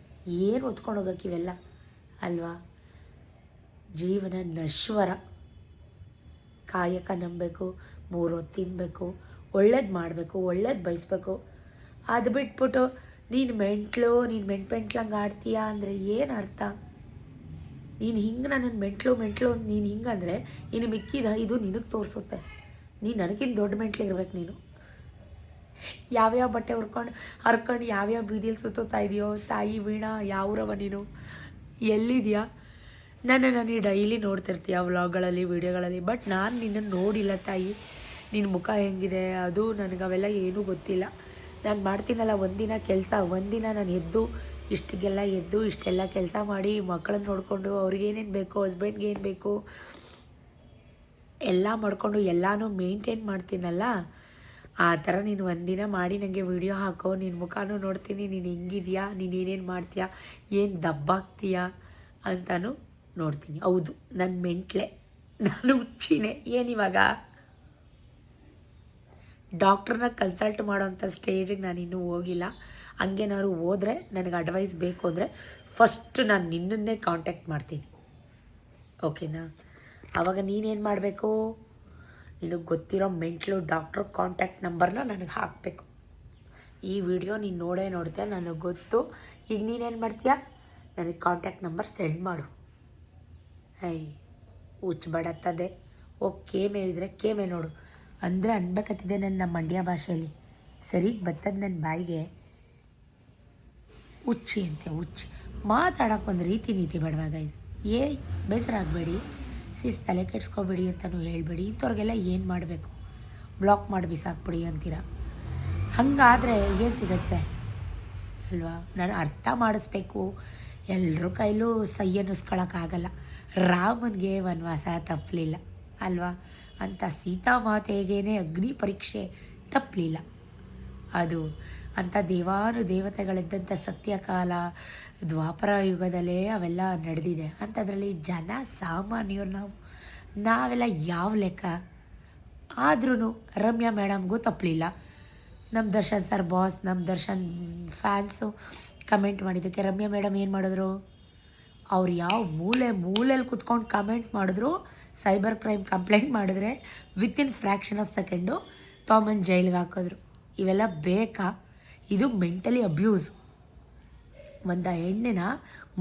ಏನು ಹೊತ್ಕೊಂಡು ಹೋಗೋಕೆ ಇವೆಲ್ಲ ಅಲ್ವಾ? ಜೀವನ ನಶ್ವರ. ಕಾಯಕ ನಂಬಬೇಕು, 3 ಹೊತ್ತು ತಿನ್ನಬೇಕು, ಒಳ್ಳೇದು ಮಾಡಬೇಕು, ಒಳ್ಳೇದು ಬಯಸ್ಬೇಕು. ಅದು ಬಿಟ್ಬಿಟ್ಟು ನೀನು ಮೆಂಟ್ಲಂಗೆ ಆಡ್ತೀಯಾ ಅಂದರೆ ಏನು ಅರ್ಥ? ನೀನು ಹಿಂಗೆ ನನ್ನನ್ನು ಮೆಂಟ್ಲು ನೀನು ಹಿಂಗಂದರೆ ಇನ್ನು ಮಿಕ್ಕಿದ ಇದು ನಿನಗೆ ತೋರಿಸುತ್ತೆ. ನೀನು ನನಗಿಂತ ದೊಡ್ಡ ಮೆಂಟ್ಲು ಇರ್ಬೇಕು ನೀನು. ಯಾವ್ಯಾವ ಬಟ್ಟೆ ಹರ್ಕೊಂಡು ಯಾವ್ಯಾವ ಬೀದಿಯಲ್ಲಿ ಸುತ್ತುತ್ತಾ ಇದೆಯೋ ತಾಯಿ ವೀಣಾ, ಯಾವ್ರವ ನೀನು, ಎಲ್ಲಿದೆಯಾ? ನಾನು ಡೈಲಿ ನೋಡ್ತಿರ್ತೀಯ ವ್ಲಾಗ್ಗಳಲ್ಲಿ, ವೀಡಿಯೋಗಳಲ್ಲಿ. ಬಟ್ ನಾನು ನಿನ್ನನ್ನು ನೋಡಿಲ್ಲ ತಾಯಿ. ನಿನ್ನ ಮುಖ ಹೆಂಗಿದೆ ಅದು ನನಗೆ ಅವೆಲ್ಲ ಏನೂ ಗೊತ್ತಿಲ್ಲ. ನಾನು ಮಾಡ್ತೀನಲ್ಲ ಒಂದಿನ ಕೆಲಸ, ಒಂದಿನ ನಾನು ಇಷ್ಟೆಲ್ಲ ಕೆಲಸ ಮಾಡಿ ಮಕ್ಕಳನ್ನ ನೋಡಿಕೊಂಡು ಅವ್ರಿಗೇನೇನು ಬೇಕು, ಹಸ್ಬೆಂಡ್ಗೆ ಏನು ಬೇಕು ಎಲ್ಲ ಮಾಡಿಕೊಂಡು ಎಲ್ಲನೂ ಮೇಂಟೈನ್ ಮಾಡ್ತೀನಲ್ಲ, ಆ ಥರ ನೀನು ಒಂದಿನ ಮಾಡಿ ನನಗೆ ವಿಡಿಯೋ ಹಾಕೋ. ನಿನ್ನ ಮುಖನೂ ನೋಡ್ತೀನಿ, ನೀನು ಹೆಂಗಿದೆಯಾ, ನೀನು ಏನೇನು ಮಾಡ್ತೀಯಾ, ಏನು ದಬ್ಬಾಗ್ತೀಯಾ ಅಂತಲೂ ನೋಡ್ತೀನಿ. ಹೌದು, ನನ್ನ ಮೆಂಟ್ಲೆ, ನಾನು ಹುಚ್ಚಿನೇ. ಏನಿವಾಗ ಡಾಕ್ಟ್ರನ್ನ ಕನ್ಸಲ್ಟ್ ಮಾಡೋಂಥ ಸ್ಟೇಜಿಗೆ ನಾನು ಇನ್ನೂ ಹೋಗಿಲ್ಲ. ಹಂಗೇನಾದ್ರು ಹೋದರೆ ನನಗೆ ಅಡ್ವೈಸ್ ಬೇಕು ಅಂದರೆ ಫಸ್ಟ್ ನಾನು ನಿನ್ನನ್ನೇ ಕಾಂಟ್ಯಾಕ್ಟ್ ಮಾಡ್ತೀನಿ, ಓಕೆನಾ? ಆವಾಗ ನೀನೇನು ಮಾಡಬೇಕು, ನಿನಗೆ ಗೊತ್ತಿರೋ ಮೆಂಟ್ಲು ಡಾಕ್ಟ್ರ್ ಕಾಂಟ್ಯಾಕ್ಟ್ ನಂಬರ್ನ ನನಗೆ ಹಾಕಬೇಕು. ಈ ವಿಡಿಯೋ ನೀನು ನೋಡ್ತೀಯ, ನನಗೆ ಗೊತ್ತು. ಈಗ ನೀನೇನು ಮಾಡ್ತೀಯ, ನನಗೆ ಕಾಂಟ್ಯಾಕ್ಟ್ ನಂಬರ್ ಸೆಂಡ್ ಮಾಡು. ಹುಚ್ಚಬೇಡತ್ತದೆ. ಕೇಮೆ ಇದ್ದರೆ ಕೇಮೆ ನೋಡು ಅಂದರೆ ಅನ್ಬೇಕತ್ತಿದೆ ನನ್ನ ಮಂಡ್ಯ ಭಾಷೆಯಲ್ಲಿ. ಸರಿಗೆ ಬರ್ತದ ನನ್ನ ಬಾಯಿಗೆ ಹುಚ್ಚಿ ಅಂತೆ ಹುಚ್ಚಿ. ಮಾತಾಡೋಕ್ಕೊಂದು ರೀತಿ ನೀತಿ ಬೇಡವಾ ಗೈಸ್? ಬೇಜಾರಾಗಬೇಡಿ, ತಲೆ ಕೆಡ್ಸ್ಕೊಬೇಡಿ ಅಂತಲೂ ಹೇಳಬೇಡಿ. ಇಂಥವ್ರಿಗೆಲ್ಲ ಏನು ಮಾಡಬೇಕು? ಬ್ಲಾಕ್ ಮಾಡಿ ಬಿಸಾಕ್ಬಿಡಿ ಅಂತೀರ. ಹಾಗಾದರೆ ಏನು ಸಿಗುತ್ತೆ ಅಲ್ವಾ? ನಾನು ಅರ್ಥ ಮಾಡಿಸ್ಬೇಕು. ಎಲ್ಲರ ಕೈಲೂ ಸೈ ಅನ್ನಿಸ್ಕೊಳಕ್ಕಾಗಲ್ಲ. ರಾಮನಿಗೆ ವನವಾಸ ತಪ್ಪಲಿಲ್ಲ ಅಲ್ವಾ? ಅಂಥ ಸೀತಾಮಾತೆಗೇ ಅಗ್ನಿ ಪರೀಕ್ಷೆ ತಪ್ಪಲಿಲ್ಲ. ಅದು ಅಂಥ ದೇವತೆಗಳಿದ್ದಂಥ ಸತ್ಯಕಾಲ ದ್ವಾಪರ ಯುಗದಲ್ಲೇ ಅವೆಲ್ಲ ನಡೆದಿದೆ. ಅಂಥದ್ರಲ್ಲಿ ಜನ ಸಾಮಾನ್ಯರು ನಾವೆಲ್ಲ ಯಾವ ಲೆಕ್ಕ? ಆದ್ರೂ ರಮ್ಯಾ ಮೇಡಮ್ಗೂ ತಪ್ಪಲಿಲ್ಲ. ನಮ್ಮ ದರ್ಶನ್ ಸರ್ ಬಾಸ್, ನಮ್ಮ ದರ್ಶನ್ ಫ್ಯಾನ್ಸು ಕಮೆಂಟ್ ಮಾಡಿದ್ದಕ್ಕೆ ರಮ್ಯಾ ಮೇಡಮ್ ಏನು ಮಾಡಿದ್ರು? ಅವ್ರು ಯಾವ ಮೂಲೆಯಲ್ಲಿ ಕುತ್ಕೊಂಡು ಕಮೆಂಟ್ ಮಾಡಿದ್ರು, ಸೈಬರ್ ಕ್ರೈಮ್ ಕಂಪ್ಲೇಂಟ್ ಮಾಡಿದ್ರೆ ವಿತಿನ್ ಫ್ರ್ಯಾಕ್ಷನ್ ಆಫ್ ಸೆಕೆಂಡು ತೊಗೊಂಬಂದು ಜೈಲಿಗೆ ಹಾಕಿದ್ರು. ಇವೆಲ್ಲ ಬೇಕಾ? ಇದು ಮೆಂಟಲಿ ಅಬ್ಯೂಸ್. ಒಂದು ಹೆಣ್ಣಿನ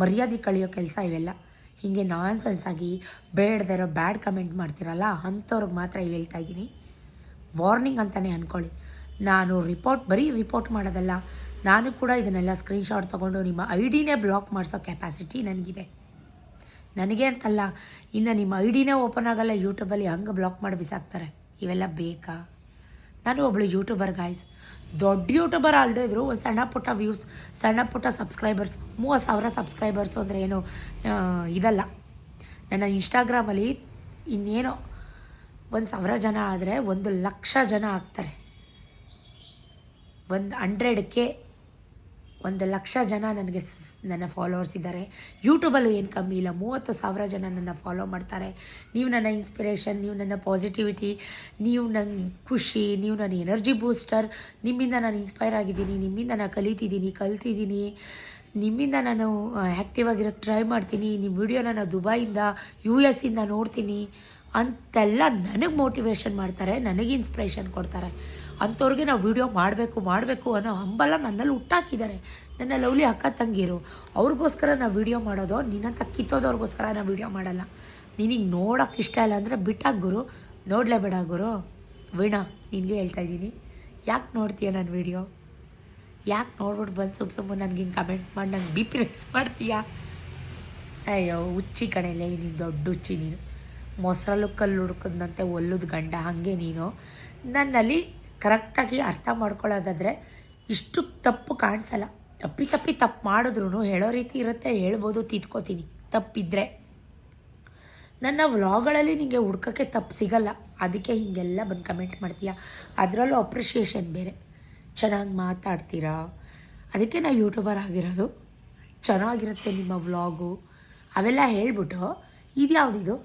ಮರ್ಯಾದೆ ಕಳಿಯೋ ಕೆಲಸ ಇವೆಲ್ಲ. ಹೀಗೆ ನಾನ್ಸೆನ್ಸಾಗಿ ಬೇಡದಿರೋ ಬ್ಯಾಡ್ ಕಮೆಂಟ್ ಮಾಡ್ತೀರಲ್ಲ, ಅಂಥವ್ರಿಗೆ ಮಾತ್ರ ಹೇಳ್ತಾ ಇದ್ದೀನಿ, ವಾರ್ನಿಂಗ್ ಅಂತಲೇ ಅಂದ್ಕೊಳ್ಳಿ. ನಾನು ಬರೀ ರಿಪೋರ್ಟ್ ಮಾಡೋದಲ್ಲ, ನಾನು ಕೂಡ ಇದನ್ನೆಲ್ಲ ಸ್ಕ್ರೀನ್ಶಾಟ್ ತೊಗೊಂಡು ನಿಮ್ಮ ಐಡಿನೇ ಬ್ಲಾಕ್ ಮಾಡಿಸೋ ಕೆಪಾಸಿಟಿ ನನಗಿದೆ. ನನಗೆ ಅಂತಲ್ಲ, ಇನ್ನು ನಿಮ್ಮ ಐಡಿನೇ ಓಪನ್ ಆಗೋಲ್ಲ ಯೂಟ್ಯೂಬಲ್ಲಿ, ಹಂಗೆ ಬ್ಲಾಕ್ ಮಾಡಿ ಬಿಸಾಕ್ತಾರೆ. ಇವೆಲ್ಲ ಬೇಕಾ? ನಾನು ಒಬ್ಬಳು ಯೂಟ್ಯೂಬರ್ ಗಾಯ್ಸ್, ದೊಡ್ಡ ಯೂಟ್ಯೂಬರ್ ಅಲ್ಲದೇ ಇದ್ರು ಒಂದು ಸಣ್ಣ ಪುಟ್ಟ ವ್ಯೂಸ್, ಸಣ್ಣ ಪುಟ್ಟ ಸಬ್ಸ್ಕ್ರೈಬರ್ಸ್. 30,000 ಸಬ್ಸ್ಕ್ರೈಬರ್ಸು ಅಂದರೆ ಏನು ಇದಲ್ಲ. ನನ್ನ ಇನ್ಸ್ಟಾಗ್ರಾಮಲ್ಲಿ ಇನ್ನೇನೋ 1,000 ಜನ ಆದರೆ 1,00,000 ಜನ ಆಗ್ತಾರೆ. 100K 1,00,000 ಜನ ನನ್ನ ಫಾಲೋವರ್ಸ್ ಇದ್ದಾರೆ. ಯೂಟ್ಯೂಬಲ್ಲೂ ಏನು ಕಮ್ಮಿ ಇಲ್ಲ, 30,000 ಜನ ನನ್ನ ಫಾಲೋ ಮಾಡ್ತಾರೆ. ನೀವು ನನ್ನ ಇನ್ಸ್ಪಿರೇಷನ್, ನೀವು ನನ್ನ ಪಾಸಿಟಿವಿಟಿ, ನೀವು ನನ್ನ ಖುಷಿ, ನೀವು ನನ್ನ ಎನರ್ಜಿ ಬೂಸ್ಟರ್. ನಿಮ್ಮಿಂದ ನಾನು ಇನ್ಸ್ಪೈರ್ ಆಗಿದ್ದೀನಿ, ನಿಮ್ಮಿಂದ ನಾನು ಕಲ್ತಿದ್ದೀನಿ, ನಿಮ್ಮಿಂದ ನಾನು ಆ್ಯಕ್ಟಿವ್ ಆಗಿರೋಕ್ಕೆ ಟ್ರೈ ಮಾಡ್ತೀನಿ. ನಿಮ್ಮ ವಿಡಿಯೋನ ನಾನು ದುಬೈಯಿಂದ US ಇಂದ ನೋಡ್ತೀನಿ ಅಂತೆಲ್ಲ ನನಗೆ ಮೋಟಿವೇಶನ್ ಮಾಡ್ತಾರೆ, ನನಗೆ ಇನ್ಸ್ಪಿರೇಷನ್ ಕೊಡ್ತಾರೆ. ಅಂಥವ್ರಿಗೆ ನಾವು ವೀಡಿಯೋ ಮಾಡಬೇಕು ಅನ್ನೋ ಹಂಬಲ ನನ್ನಲ್ಲಿ ಹುಟ್ಟಾಕಿದ್ದಾರೆ ನನ್ನ ಲವ್ಲಿ ಅಕ್ಕ ತಂಗಿರು. ಅವ್ರಿಗೋಸ್ಕರ ನಾವು ವೀಡಿಯೋ ಮಾಡೋದು. ನಿನ್ನಂತ ಕಿತ್ತೋದವ್ರಿಗೋಸ್ಕರ ನಾವು ವೀಡಿಯೋ ಮಾಡಲ್ಲ. ನಿನಗೆ ನೋಡೋಕ್ಕೆ ಇಷ್ಟ ಇಲ್ಲ ಅಂದರೆ ಬಿಟ್ಟಾಗ ಗುರು, ನೋಡಲೇಬೇಡ ಗುರು. ವೀಣಾ, ನಿನಗೆ ಹೇಳ್ತಾ ಇದ್ದೀನಿ, ಯಾಕೆ ನೋಡ್ತೀಯ ನನ್ನ ವೀಡಿಯೋ? ಯಾಕೆ ನೋಡ್ಬಿಟ್ಟು ಬಂದು ಸುಮ್ಮನೆ ನನಗೆ ಹಿಂಗೆ ಕಮೆಂಟ್ ಮಾಡಿ ನಂಗೆ BP ರೈಸ್ ಮಾಡ್ತೀಯಾ? ಅಯ್ಯೋ ಹುಚ್ಚಿ ಕಣೆಯಲ್ಲೇ, ನೀನು ದೊಡ್ಡ ಹುಚ್ಚಿ ನೀನು. ಮೊಸರಲ್ಲೂ ಕಲ್ಲು ಹುಡ್ಕದಂತೆ ಒಲ್ಲದ ಗಂಡ ಹಾಗೆ ನೀನು. ನನ್ನಲ್ಲಿ ಕರೆಕ್ಟಾಗಿ ಅರ್ಥ ಮಾಡ್ಕೊಳ್ಳೋದಾದರೆ ಇಷ್ಟು ತಪ್ಪು ಕಾಣಿಸಲ್ಲ. ತಪ್ಪು ಮಾಡಿದ್ರು ಹೇಳೋ ರೀತಿ ಇರುತ್ತೆ, ಹೇಳ್ಬೋದು, ತಿದ್ಕೋತೀನಿ ತಪ್ಪಿದ್ರೆ. ನನ್ನ ವ್ಲಾಗ್ಗಳಲ್ಲಿ ನಿಮಗೆ ಹುಡ್ಕೋಕ್ಕೆ ತಪ್ಪು ಸಿಗಲ್ಲ, ಅದಕ್ಕೆ ಹೀಗೆಲ್ಲ ಬಂದು ಕಮೆಂಟ್ ಮಾಡ್ತೀಯಾ. ಅದರಲ್ಲೂ ಅಪ್ರಿಷಿಯೇಷನ್ ಬೇರೆ, ಚೆನ್ನಾಗಿ ಮಾತಾಡ್ತೀರಾ, ಅದಕ್ಕೆ ನಾವು ಯೂಟ್ಯೂಬರ್ ಆಗಿರೋದು. ಚೆನ್ನಾಗಿರುತ್ತೆ ನಿಮ್ಮ ವ್ಲಾಗು ಅವೆಲ್ಲ ಹೇಳ್ಬಿಟ್ಟು ಇದ್ಯಾವುದಿದು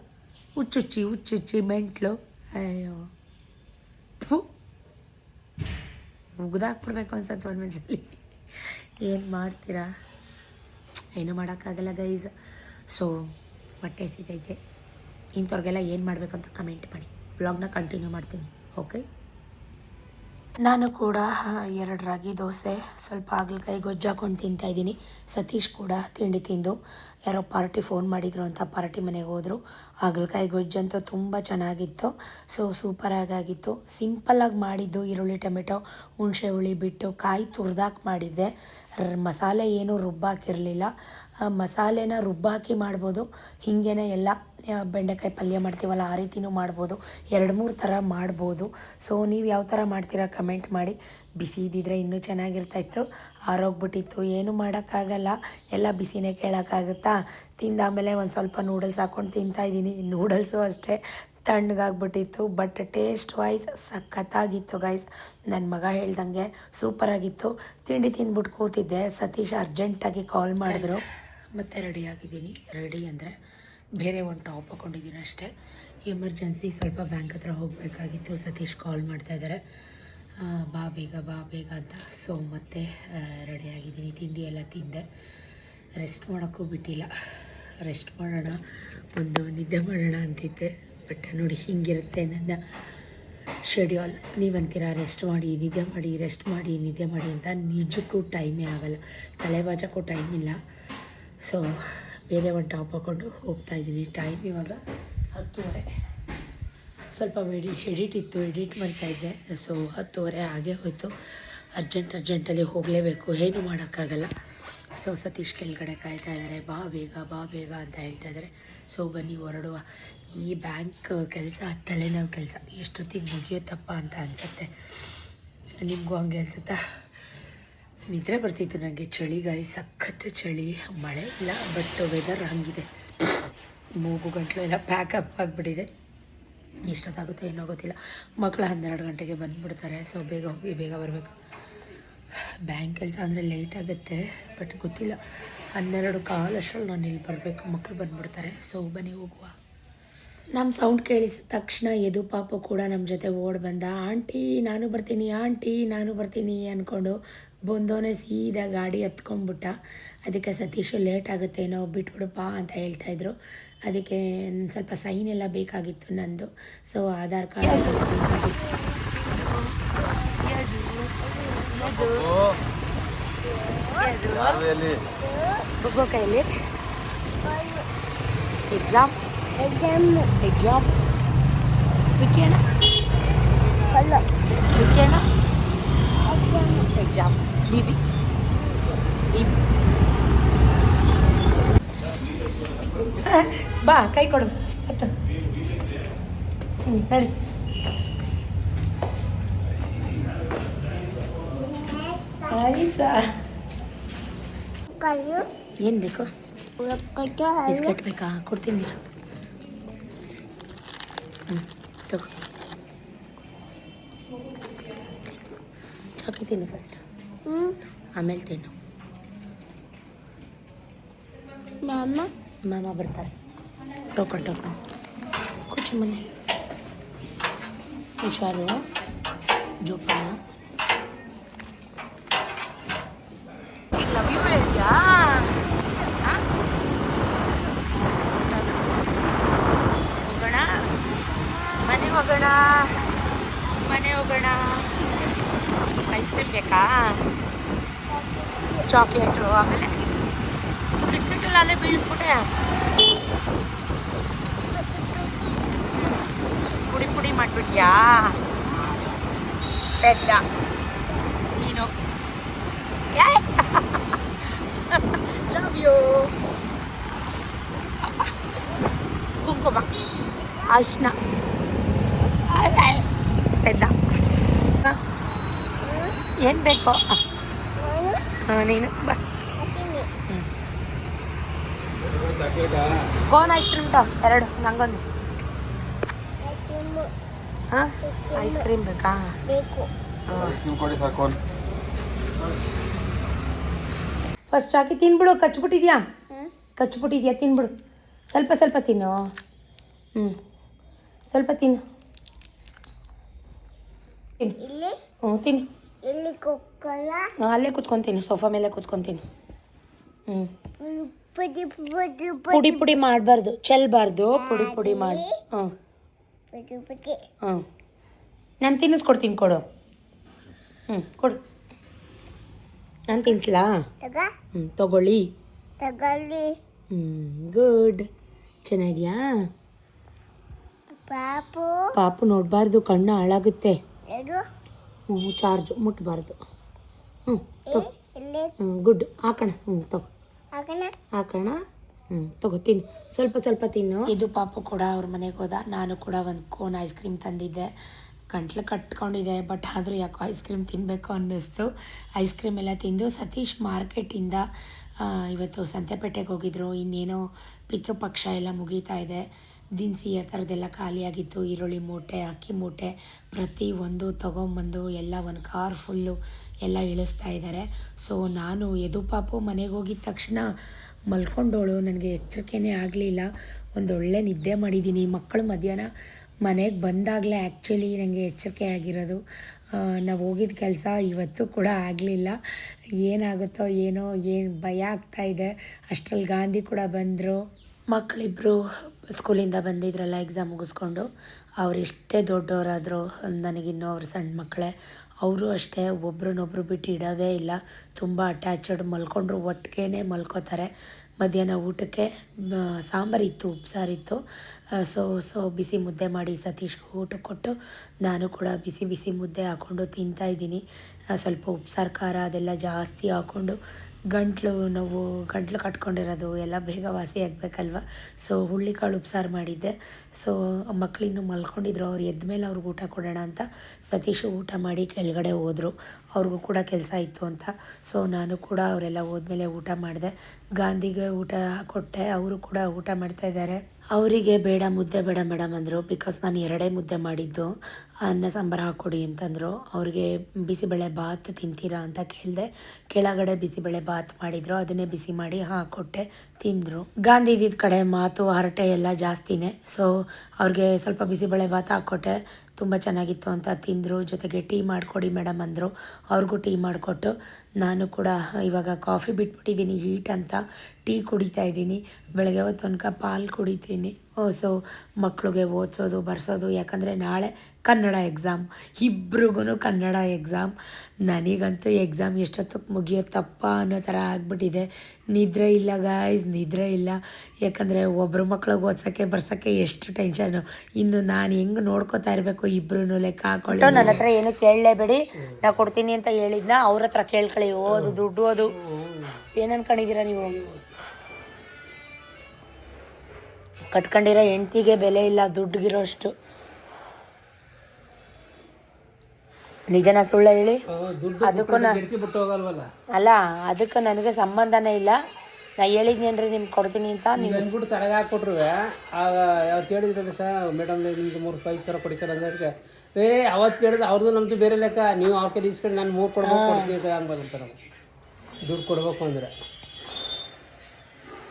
ಹುಚ್ಚುಚ್ಚಿ ಮೆಂಟ್ಲು. ಅಯ್ಯೋ ಮುಗ್ದಾಕ್ಬಿಡ್ಬೇಕು ಅನ್ಸತ್ತೆ ಒಂದು ಮನಸ್ಸಲ್ಲಿ. ಏನು ಮಾಡ್ತೀರಾ? ಏನೂ ಮಾಡೋಕ್ಕಾಗಲ್ಲ ಗೈಸ್. ಸೊ ಹೊಟ್ಟೆ ಸಿಗೈತೆ. ಇಂಥವ್ರಿಗೆಲ್ಲ ಏನು ಮಾಡಬೇಕು ಅಂತ ಕಮೆಂಟ್ ಮಾಡಿ. ವ್ಲಾಗ್ನ ಕಂಟಿನ್ಯೂ ಮಾಡ್ತೀನಿ. ಓಕೆ, ನಾನು ಕೂಡ 2 ರಾಗಿ ದೋಸೆ, ಸ್ವಲ್ಪ ಹಾಗಲಕಾಯಿ ಗೊಜ್ಜು ಹಾಕೊಂಡು ತಿಂತಾಯಿದ್ದೀನಿ. ಸತೀಶ್ ಕೂಡ ತಿಂಡಿ ತಿಂದು ಯಾರೋ ಪಾರ್ಟಿ ಫೋನ್ ಮಾಡಿದರು ಅಂತ ಪಾರ್ಟಿ ಮನೆಗೆ ಹೋದರು. ಹಾಗಲಕಾಯಿ ಗೊಜ್ಜಂತೂ ತುಂಬ ಚೆನ್ನಾಗಿತ್ತು. ಸೊ ಸೂಪರಾಗಿತ್ತು. ಸಿಂಪಲ್ಲಾಗಿ ಮಾಡಿದ್ದು, ಈರುಳ್ಳಿ ಟೊಮೆಟೊ ಹುಣಸೆ ಹುಳಿ ಬಿಟ್ಟು ಕಾಯಿ ತುರಿದಾಕಿ ಮಾಡಿದ್ದೆ. ಮಸಾಲೆ ಏನೂ ರುಬ್ಬಾಕಿರಲಿಲ್ಲ. ಮಸಾಲೆನ ರುಬ್ಬಾಕಿ ಮಾಡ್ಬೋದು, ಹೀಗೇ ಎಲ್ಲ ಬೆಂಡೆಕಾಯಿ ಪಲ್ಯ ಮಾಡ್ತೀವಲ್ಲ ಆ ರೀತಿಯೂ ಮಾಡ್ಬೋದು. 2-3 ಥರ ಮಾಡ್ಬೋದು. ಸೊ ನೀವು ಯಾವ ಥರ ಮಾಡ್ತೀರಾ ಕಮೆಂಟ್ ಮಾಡಿ. ಬಿಸಿ ಇದ್ದಿದ್ರೆ ಇನ್ನೂ ಚೆನ್ನಾಗಿರ್ತಾಯಿತ್ತು. ಆರೋಗ್ಬಿಟ್ಟಿತ್ತು, ಏನೂ ಮಾಡೋಕ್ಕಾಗಲ್ಲ, ಎಲ್ಲ ಬಿಸಿನೇ ಕೇಳೋಕ್ಕಾಗುತ್ತಾ? ತಿಂದಾದಮೇಲೆ ಒಂದು ಸ್ವಲ್ಪ ನೂಡಲ್ಸ್ ಹಾಕ್ಕೊಂಡು ತಿಂತಾಯಿದ್ದೀನಿ. ನೂಡಲ್ಸು ಅಷ್ಟೇ ತಣ್ಣಗಾಗ್ಬಿಟ್ಟಿತ್ತು, ಬಟ್ ಟೇಸ್ಟ್ ವೈಸ್ ಸಖತ್ತಾಗಿತ್ತು ಗೈಸ್. ನನ್ನ ಮಗ ಹೇಳ್ದಂಗೆ ಸೂಪರಾಗಿತ್ತು. ತಿಂಡಿ ತಿಂದ್ಬಿಟ್ಟು ಕೂತಿದ್ದೆ, ಸತೀಶ್ ಅರ್ಜೆಂಟಾಗಿ ಕಾಲ್ ಮಾಡಿದ್ರು. ಮತ್ತೆ ರೆಡಿ ಅಂದರೆ ಬೇರೆ ಒಂದು ಟಾಪ್ ಹಾಕ್ಕೊಂಡಿದ್ದೀನಿ ಅಷ್ಟೇ. ಎಮರ್ಜೆನ್ಸಿ ಸ್ವಲ್ಪ ಬ್ಯಾಂಕ್ ಹತ್ರ ಹೋಗಬೇಕಾಗಿತ್ತು. ಸತೀಶ್ ಕಾಲ್ ಮಾಡ್ತಾಯಿದ್ದಾರೆ, ಬಾ ಬೇಗ ಅಂತ. ಸೊ ಮತ್ತೆ ರೆಡಿಯಾಗಿದ್ದೀನಿ. ತಿಂಡಿ ಎಲ್ಲ ತಿಂದೆ, ರೆಸ್ಟ್ ಮಾಡೋಕ್ಕೂ ಬಿಟ್ಟಿಲ್ಲ. ರೆಸ್ಟ್ ಮಾಡೋಣ, ಒಂದು ನಿದ್ದೆ ಮಾಡೋಣ ಅಂತಿದ್ದೆ. ಬಟ್ ನೋಡಿ ಹಿಂಗಿರುತ್ತೆ ನನ್ನ ಶೆಡ್ಯೂಲ್. ನೀವಂತೀರ ರೆಸ್ಟ್ ಮಾಡಿ ನಿದ್ದೆ ಮಾಡಿ ಅಂತ. ನಿಜಕ್ಕೂ ಟೈಮೇ ಆಗೋಲ್ಲ, ತಲೆ ಬಾಚಕ್ಕೂ ಟೈಮ್ ಇಲ್ಲ. ಸೊ ಬೇರೆ ಒಂದು ಟಾಪ್ ಹಾಕ್ಕೊಂಡು ಹೋಗ್ತಾಯಿದ್ದೀನಿ. ಟೈಮ್ ಇವಾಗ 10:30. ಸ್ವಲ್ಪ ಎಡಿಟ್ ಇತ್ತು, ಎಡಿಟ್ ಮಾಡ್ತಾಯಿದ್ದೆ. ಸೊ 10:30 ಆಗೇ ಹೋಯಿತು. ಅರ್ಜೆಂಟಲ್ಲಿ ಹೋಗಲೇಬೇಕು, ಏನೂ ಮಾಡೋಕ್ಕಾಗಲ್ಲ. ಸೊ ಸತೀಶ್ ಕೆಳಗಡೆ ಕಾಯ್ತಾ ಇದ್ದಾರೆ, ಬಾ ಬೇಗ ಅಂತ ಹೇಳ್ತಾ ಇದ್ದಾರೆ. ಸೊ ಬನ್ನಿ ಹೊರಡುವ. ಈ ಬ್ಯಾಂಕ್ ಕೆಲಸ ತಲೆನೋವು ಕೆಲಸ, ಎಷ್ಟೊತ್ತಿಗೆ ಮುಗಿಯುತ್ತಪ್ಪ ಅಂತ ಅನಿಸುತ್ತೆ. ನಿಮಗೂ ಹಂಗೆ ಅನಿಸುತ್ತಾ? ನಿದ್ರೆ ಬರ್ತಿತ್ತು ನನಗೆ. ಚಳಿಗಾಯಿ ಸಖತ್ ಚಳಿ, ಮಳೆ ಇಲ್ಲ, ಬಟ್ ವೆದರ್ ಹಂಗಿದೆ. ಮೂಗು ಗಂಟಲು ಎಲ್ಲ ಪ್ಯಾಕಪ್ ಆಗಿಬಿಟ್ಟಿದೆ. ಎಷ್ಟೊತ್ತಾಗುತ್ತೋ ಏನೋ ಗೊತ್ತಿಲ್ಲ. ಮಕ್ಕಳು 12 ಗಂಟೆಗೆ ಬಂದುಬಿಡ್ತಾರೆ. ಸೊ ಬೇಗ ಹೋಗಿ ಬೇಗ ಬರಬೇಕು. ಬ್ಯಾಂಕ್ ಕೆಲಸ ಅಂದರೆ ಲೇಟ್ ಆಗುತ್ತೆ, ಬಟ್ ಗೊತ್ತಿಲ್ಲ. 12:15 ಅಷ್ಟರಲ್ಲಿ ನಾನು ಇಲ್ಲಿ ಬರಬೇಕು, ಮಕ್ಕಳು ಬಂದುಬಿಡ್ತಾರೆ. ಸೊ ಬನ್ನಿ ಹೋಗುವ. ನಮ್ಮ ಸೌಂಡ್ ಕೇಳಿಸಿದ ತಕ್ಷಣ ಯದು ಪಾಪು ಕೂಡ ನಮ್ಮ ಜೊತೆ ಓಡಿ ಬಂದ. ಆಂಟಿ ನಾನು ಬರ್ತೀನಿ ಅಂದ್ಕೊಂಡು ಬಂದವನೇ ಸೀದಾ ಗಾಡಿ ಹತ್ಕೊಂಡ್ಬಿಟ್ಟ. ಅದಕ್ಕೆ ಸತೀಶು ಲೇಟ್ ಆಗುತ್ತೇನೋ, ಬಿಟ್ಬಿಡಪ್ಪ ಅಂತ ಹೇಳ್ತಾಯಿದ್ರು. ಅದಕ್ಕೆ ಸ್ವಲ್ಪ ಸೈನ್ ಎಲ್ಲ ಬೇಕಾಗಿತ್ತು ನಂದು. ಸೊ ಆಧಾರ್ ಕಾರ್ಡ್ ಎಲ್ಲ ಬೇಕಾಗಿತ್ತು. ಬೊಬ್ಬ ಕೈಲಿ ಎಕ್ಸಾಮ್ ವಿಕೇಣ ಎಕ್ಸಾಮ್ ಬಿಬಿ ಬಾ ಕೈ ಕೊಡು ಆಯ್ತು. ಹೇಳಿ ಆಯ್ತಾ? ಏನು ಬೇಕು? ಬಿಸ್ಕೆಟ್ ಬೇಕಾ? ಕೊಡ್ತೀನಿ. ತಗೋ, ಚಾಕ್ಲೇಟ್ ತಿನ್ನು ಫಸ್ಟ್, ಆಮೇಲೆ ತಿನ್ನು. ಮಾಮ ಬರ್ತಾರೆ. ಟೋಕನ್ ಕೂಚು ಮನೆ. ಹುಷಾರು, ಜೋಪಾನ. ಈಗ ಲವ್ ಯು ಹೇಳಿದ್ಯಾ? ಹೋಗೋಣ, ಮನೆ ಹೋಗೋಣ. ಐಸ್ ಕ್ರೀಮ್ ಬೇಕಾ? ಚಾಕ್ಲೇಟು, ಆಮೇಲೆ ಬಿಸ್ಕೆಟಲ್ಲಿ ಅಲ್ಲೇ ಬೀಳಿಸ್ಬಿಟ್ಟೆ. ಪುಡಿ ಮಾಡಿಬಿಟ್ಯಾ? ಪೆದ್ದ ನೀನು. Love you. ಕುಂಕುಮ, ಅರ್ಶಿನ, ಪೆದ್ದ. ಏನು ಬೇಕು? ನೀನು ಬಾ. ಕೋನ್ ಐಸ್ ಕ್ರೀಮ್ ತ 2, ನಂಗೊಂದು. ಹಾಂ, ಐಸ್ ಕ್ರೀಮ್ ಬೇಕಾ? ಫಸ್ಟ್ ಚಾಕಿ ತಿನ್ಬಿಡು. ಕಚ್ಬಿಟ್ಟಿದ್ಯಾ? ತಿನ್ಬಿಡು. ಸ್ವಲ್ಪ ತಿನ್ನು. ಸ್ವಲ್ಪ ತಿನ್ನು. ತಿನ್ನು. ಅಲ್ಲೇ ಕೂತ್ಕೊಂತೀನಿ, ಸೋಫಾ ಮೇಲೆ ಕೂತ್ಕೊಂತೀನಿ. ಪುಡಿ ಮಾಡಬಾರ್ದು, ಚೆಲ್ಲಬಾರ್ದು. ಪುಡಿ ಮಾಡಿ. ನಾನು ತಿನ್ನಿಸ್ಕೊಡ್ತೀನಿ, ಕೊಡು. ಕೊಡು, ನಾನು ತಿನ್ನಿಸ್ಲಾ? ತಗೊಳ್ಳಿ. ಗುಡ್. ಚೆನ್ನಾಗಿದೆಯಾ? ಪಾಪು ನೋಡಬಾರ್ದು, ಕಣ್ಣು ಹಾಳಾಗುತ್ತೆ. ಚಾರ್ಜ್ ಮುಟ್ಬಾರ್ದು. ಗುಡ್. ಹಾಕೋಣ. ತಗೋ ಹಾಕೋಣ. ತಗೋ ತಿನ್ನು, ಸ್ವಲ್ಪ ತಿನ್ನು. ಇದು ಪಾಪು ಕೂಡ ಅವ್ರ ಮನೆಗೆ ಹೋದ. ನಾನು ಕೂಡ ಒಂದು ಕೋನ್ ಐಸ್ ಕ್ರೀಮ್ ತಂದಿದ್ದೆ. ಗಂಟ್ಲು ಕಟ್ಕೊಂಡಿದೆ, ಬಟ್ ಆದರೂ ಯಾಕೋ ಐಸ್ ಕ್ರೀಮ್ ತಿನ್ನಬೇಕು ಅನ್ನಿಸ್ತು. ಐಸ್ ಕ್ರೀಮ್ ಎಲ್ಲ ತಿಂದು ಸತೀಶ್ ಮಾರ್ಕೆಟಿಂದ ಇವತ್ತು ಸಂತೆಪೇಟೆಗೆ ಹೋಗಿದ್ರು. ಇನ್ನೇನೋ ಪಿತೃಪಕ್ಷ ಎಲ್ಲ ಮುಗೀತಾ ಇದೆ. ದಿನಸಿ ಆ ಥರದ್ದೆಲ್ಲ ಖಾಲಿಯಾಗಿತ್ತು. ಈರುಳ್ಳಿ ಮೂಟೆ, ಅಕ್ಕಿ ಮೂಟೆ ಪ್ರತಿಯೊಂದು ತೊಗೊಂಬಂದು ಎಲ್ಲ ಒಂದು ಕಾರ್ ಫುಲ್ಲು ಎಲ್ಲ ಇಳಿಸ್ತಾ ಇದ್ದಾರೆ. ಸೊ ನಾನು ಯದು ಪಾಪು ಮನೆಗೆ ಹೋಗಿದ ತಕ್ಷಣ ಮಲ್ಕೊಂಡೋಳು. ನನಗೆ ಎಚ್ಚರಿಕೆನೇ ಆಗಲಿಲ್ಲ. ಒಂದೊಳ್ಳೆ ನಿದ್ದೆ ಮಾಡಿದ್ದೀನಿ. ಮಕ್ಕಳು ಮಧ್ಯಾಹ್ನ ಮನೆಗೆ ಬಂದಾಗಲೇ ಆ್ಯಕ್ಚುಲಿ ನನಗೆ ಎಚ್ಚರಿಕೆ ಆಗಿರೋದು. ನಾವು ಹೋಗಿದ್ದ ಕೆಲಸ ಇವತ್ತು ಕೂಡ ಆಗಲಿಲ್ಲ. ಏನಾಗುತ್ತೋ ಏನೋ, ಏನು ಭಯ ಆಗ್ತಾಯಿದೆ. ಅಷ್ಟರಲ್ಲಿ ಗಾಂಧಿ ಕೂಡ ಬಂದರು. ಮಕ್ಕಳಿಬ್ಬರು ಸ್ಕೂಲಿಂದ ಬಂದಿದ್ರಲ್ಲ ಎಕ್ಸಾಮ್ ಮುಗಿಸ್ಕೊಂಡು. ಅವ್ರು ಎಷ್ಟೇ ದೊಡ್ಡವರಾದರೂ ನನಗಿನ್ನೂ ಅವ್ರು ಸಣ್ಣ ಮಕ್ಕಳೇ. ಅವರು ಅಷ್ಟೇ ಒಬ್ರನ್ನೊಬ್ರು ಬಿಟ್ಟು ಇಡೋದೇ ಇಲ್ಲ. ತುಂಬ ಅಟ್ಯಾಚಡ್. ಮಲ್ಕೊಂಡ್ರು ಒಟ್ಟಿಗೆ ಮಲ್ಕೋತಾರೆ. ಮಧ್ಯಾಹ್ನ ಊಟಕ್ಕೆ ಸಾಂಬಾರಿತ್ತು, ಉಪ್ಸಾರಿತ್ತು. ಸೊ ಬಿಸಿ ಮುದ್ದೆ ಮಾಡಿ ಸತೀಶ್ಗೂ ಊಟ ಕೊಟ್ಟು ನಾನು ಕೂಡ ಬಿಸಿ ಬಿಸಿ ಮುದ್ದೆ ಹಾಕ್ಕೊಂಡು ತಿಂತಾಯಿದ್ದೀನಿ. ಸ್ವಲ್ಪ ಉಪ್ಸಾರು ಖಾರ ಅದೆಲ್ಲ ಜಾಸ್ತಿ ಹಾಕ್ಕೊಂಡು ಗಂಟ್ಲು ಕಟ್ಕೊಂಡಿರೋದು ಎಲ್ಲ ಬೇಗ ವಾಸಿ ಆಗಬೇಕಲ್ವ. ಸೊ ಹುಳ್ಳಿಕಾಳು ಉಪ್ಸಾರು ಮಾಡಿದ್ದೆ. ಸೊ ಮಕ್ಕಳಿನ್ನೂ ಮಲ್ಕೊಂಡಿದ್ರು, ಅವ್ರು ಎದ್ದ ಮೇಲೆ ಅವ್ರಿಗೆ ಊಟ ಕೊಡೋಣ ಅಂತ ಸತೀಶು ಊಟ ಮಾಡಿ ಕೆಳಗಡೆ ಹೋದರು. ಅವ್ರಿಗೂ ಕೂಡ ಕೆಲಸ ಇತ್ತು ಅಂತ. ಸೊ ನಾನು ಕೂಡ ಅವರೆಲ್ಲ ಹೋದ್ಮೇಲೆ ಊಟ ಮಾಡಿದೆ. ಗಾಂಧಿಗೆ ಊಟ ಕೊಟ್ಟೆ, ಅವರು ಕೂಡ ಊಟ ಮಾಡ್ತಾಯಿದ್ದಾರೆ. ಅವರಿಗೆ ಬೇಡ ಮುದ್ದೆ ಬೇಡ ಮೇಡಮ್ ಅಂದರು. ಬಿಕಾಸ್ ನಾನು 2 ಮುದ್ದೆ ಮಾಡಿದ್ದು, ಅನ್ನ ಸಾಂಬಾರು ಹಾಕ್ಕೊಡಿ ಅಂತಂದರು. ಅವ್ರಿಗೆ ಬಿಸಿಬೇಳೆ ಬಾತ್ ತಿಂತೀರಾ ಅಂತ ಕೇಳಿದೆ. ಕೆಳಗಡೆ ಬಿಸಿಬೇಳೆ ಬಾತ್ ಮಾಡಿದರು, ಅದನ್ನೇ ಬಿಸಿ ಮಾಡಿ ಹಾಕ್ಕೊಟ್ಟೆ, ತಿಂದರು. ಗಾಂಧಿ ಇದ್ದಿದ್ದ ಕಡೆ ಮಾತು ಹರಟೆ ಎಲ್ಲ ಜಾಸ್ತಿನೇ. ಸೊ ಅವ್ರಿಗೆ ಸ್ವಲ್ಪ ಬಿಸಿಬೇಳೆ ಬಾತ್ ಹಾಕ್ಕೊಟ್ಟೆ, ತುಂಬ ಚೆನ್ನಾಗಿತ್ತು ಅಂತ ತಿಂದರು. ಜೊತೆಗೆ ಟೀ ಮಾಡಿಕೊಡಿ ಮೇಡಮ್ ಅಂದರು, ಅವ್ರಿಗೂ ಟೀ ಮಾಡಿಕೊಟ್ಟು ನಾನು ಕೂಡ ಇವಾಗ ಕಾಫಿ ಬಿಟ್ಬಿಟ್ಟಿದ್ದೀನಿ ಹೀಟ್ ಅಂತ, ಟೀ ಕುಡಿತಾ ಇದ್ದೀನಿ. ಬೆಳಗ್ಗೆ ಹೊತ್ತು 1 ಕಪ್ ಹಾಲು ಕುಡಿತೀನಿ. ಸೊ ಮಕ್ಳಿಗೆ ಓದಿಸೋದು ಬರ್ಸೋದು, ಯಾಕಂದರೆ ನಾಳೆ ಕನ್ನಡ ಎಕ್ಸಾಮ್, ಇಬ್ರಿಗೂ ಕನ್ನಡ ಎಕ್ಸಾಮ್. ನನಗಂತೂ ಎಕ್ಸಾಮ್ ಎಷ್ಟೊತ್ತಿಗೆ ಮುಗಿಯೋತ್ತಪ್ಪ ಅನ್ನೋ ಥರ ಆಗಿಬಿಟ್ಟಿದೆ. ನಿದ್ರೆ ಇಲ್ಲ ಗಾಯ್ಸ್, ನಿದ್ರೆ ಇಲ್ಲ. ಯಾಕಂದರೆ ಒಬ್ಬರು ಮಕ್ಳಿಗೆ ಓದ್ಸೋಕ್ಕೆ ಬರ್ಸೋಕ್ಕೆ ಎಷ್ಟು ಟೆನ್ಷನು. ಇನ್ನು ನಾನು ಹೆಂಗೆ ನೋಡ್ಕೋತಾ ಇರಬೇಕು, ಇಬ್ಬರೂ ಲೆಕ್ಕ ಹಾಕೊಳ್ಳಿ. ನನ್ನ ಹತ್ರ ಏನು ಕೇಳಲೇಬೇಡಿ, ನಾ ಕೊಡ್ತೀನಿ ಅಂತ ಹೇಳಿದ್ನ, ಅವ್ರ ಹತ್ರ ಕೇಳ್ಕೊಳ್ಳಿ. ಓದು ದುಡ್ಡು ಓದು, ಏನು ಅನ್ಕೊಂಡಿದ್ದೀರಾ ನೀವು? ಕಟ್ಕೊಂಡಿರೋ ಹೆಂಡ್ತಿಗೆ ಬೆಲೆ ಇಲ್ಲ ದುಡ್ಡಿಗಿರೋಷ್ಟು. ನಿಜನ ಸುಳ್ಳ ಹೇಳಿ? ಅದಕ್ಕೂ ಅಲ್ಲ, ಅದಕ್ಕೂ ನನಗೆ ಸಂಬಂಧನೇ ಇಲ್ಲ. ನಾ ಹೇಳಿದ್ನೇನ್ರಿ ನಿಮ್ಗೆ ಕೊಡ್ತೀನಿ ಅಂತ. ನೀವು ಅಂದ್ಬಿಟ್ಟು ತಡಗ ಹಾಕ್ಕೊಟ್ರು. ಆಗ ಯಾವತ್ತು ಕೇಳಿದ್ರಲ್ಲ ಸರ್ ಮೇಡಮ್ ನಿಮ್ಗೆ 3-5 ಕೊಡಿ ಸರ್ ಅಂದ್ರೆ ಅವತ್ತು ಕೇಳಿದ್ರೆ ಅವ್ರದ್ದು ನಮ್ಮದು ಬೇರೆ ಲೆಕ್ಕ. ನೀವು ಅವ್ರ ಕೈ ಇಸ್ಕೊಂಡು ನಾನು 3 ಕೊಡ್ಬೇಕು ಅನ್ಬೋದಂತಾರೆ, ದುಡ್ಡು ಕೊಡ್ಬೇಕು ಅಂದರೆ.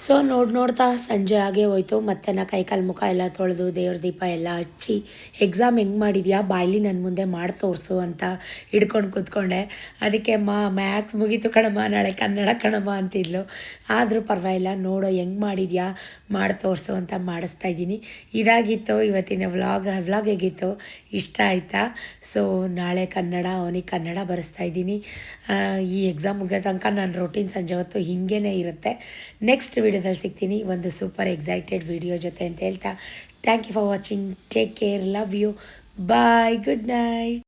ಸೊ ನೋಡ್ತಾ ಸಂಜೆ ಆಗೇ ಹೋಯ್ತು. ಮತ್ತು ನಾ ಕೈಕಾಲು ಮುಖ ಎಲ್ಲ ತೊಳೆದು ದೇವ್ರ ದೀಪ ಎಲ್ಲ ಹಚ್ಚಿ, ಎಕ್ಸಾಮ್ ಹೆಂಗೆ ಮಾಡಿದ್ಯಾ ಬಾಯ್ಲಿ ನನ್ನ ಮುಂದೆ ಮಾಡಿ ತೋರಿಸು ಅಂತ ಹಿಡ್ಕೊಂಡು ಕೂತ್ಕೊಂಡೆ. ಅದಕ್ಕೆ ಮ್ಯಾಥ್ಸ್ ಮುಗೀತು ಕಣಮ್ಮ, ನಾಳೆ ಕನ್ನಡ ಕಣಮ್ಮ ಅಂತಿದ್ಲು. ಆದರೂ ಪರವಾಗಿಲ್ಲ, ನೋಡೋ ಹೆಂಗೆ ಮಾಡಿದ್ಯಾ ಮಾಡಿ ತೋರಿಸು ಅಂತ ಮಾಡಿಸ್ತಾ ಇದ್ದೀನಿ. ಇದಾಗಿತ್ತು ಇವತ್ತಿನ ವ್ಲಾಗ್ ಹೇಗಿತ್ತು, ಇಷ್ಟ ಆಯಿತಾ? ಸೊ ನಾಳೆ ಕನ್ನಡ, ಅವನಿಗೆ ಕನ್ನಡ ಬರೆಸ್ತಾ ಇದ್ದೀನಿ. ಈ ಎಕ್ಸಾಮ್ ಮುಗಿಯೋ ತನಕ ನನ್ನ ರೊಟೀನ್ ಸಂಜೆ ಹೊತ್ತು ಹೀಗೇ ಇರುತ್ತೆ. ನೆಕ್ಸ್ಟ್ ವಿಡಿಯೋದಲ್ಲಿ ಸಿಗ್ತೀನಿ ಒಂದು ಸೂಪರ್ ಎಕ್ಸೈಟೆಡ್ ವಿಡಿಯೋ ಜೊತೆ ಅಂತ ಹೇಳ್ತಾ, thank you for watching, take care, love you, bye, good night.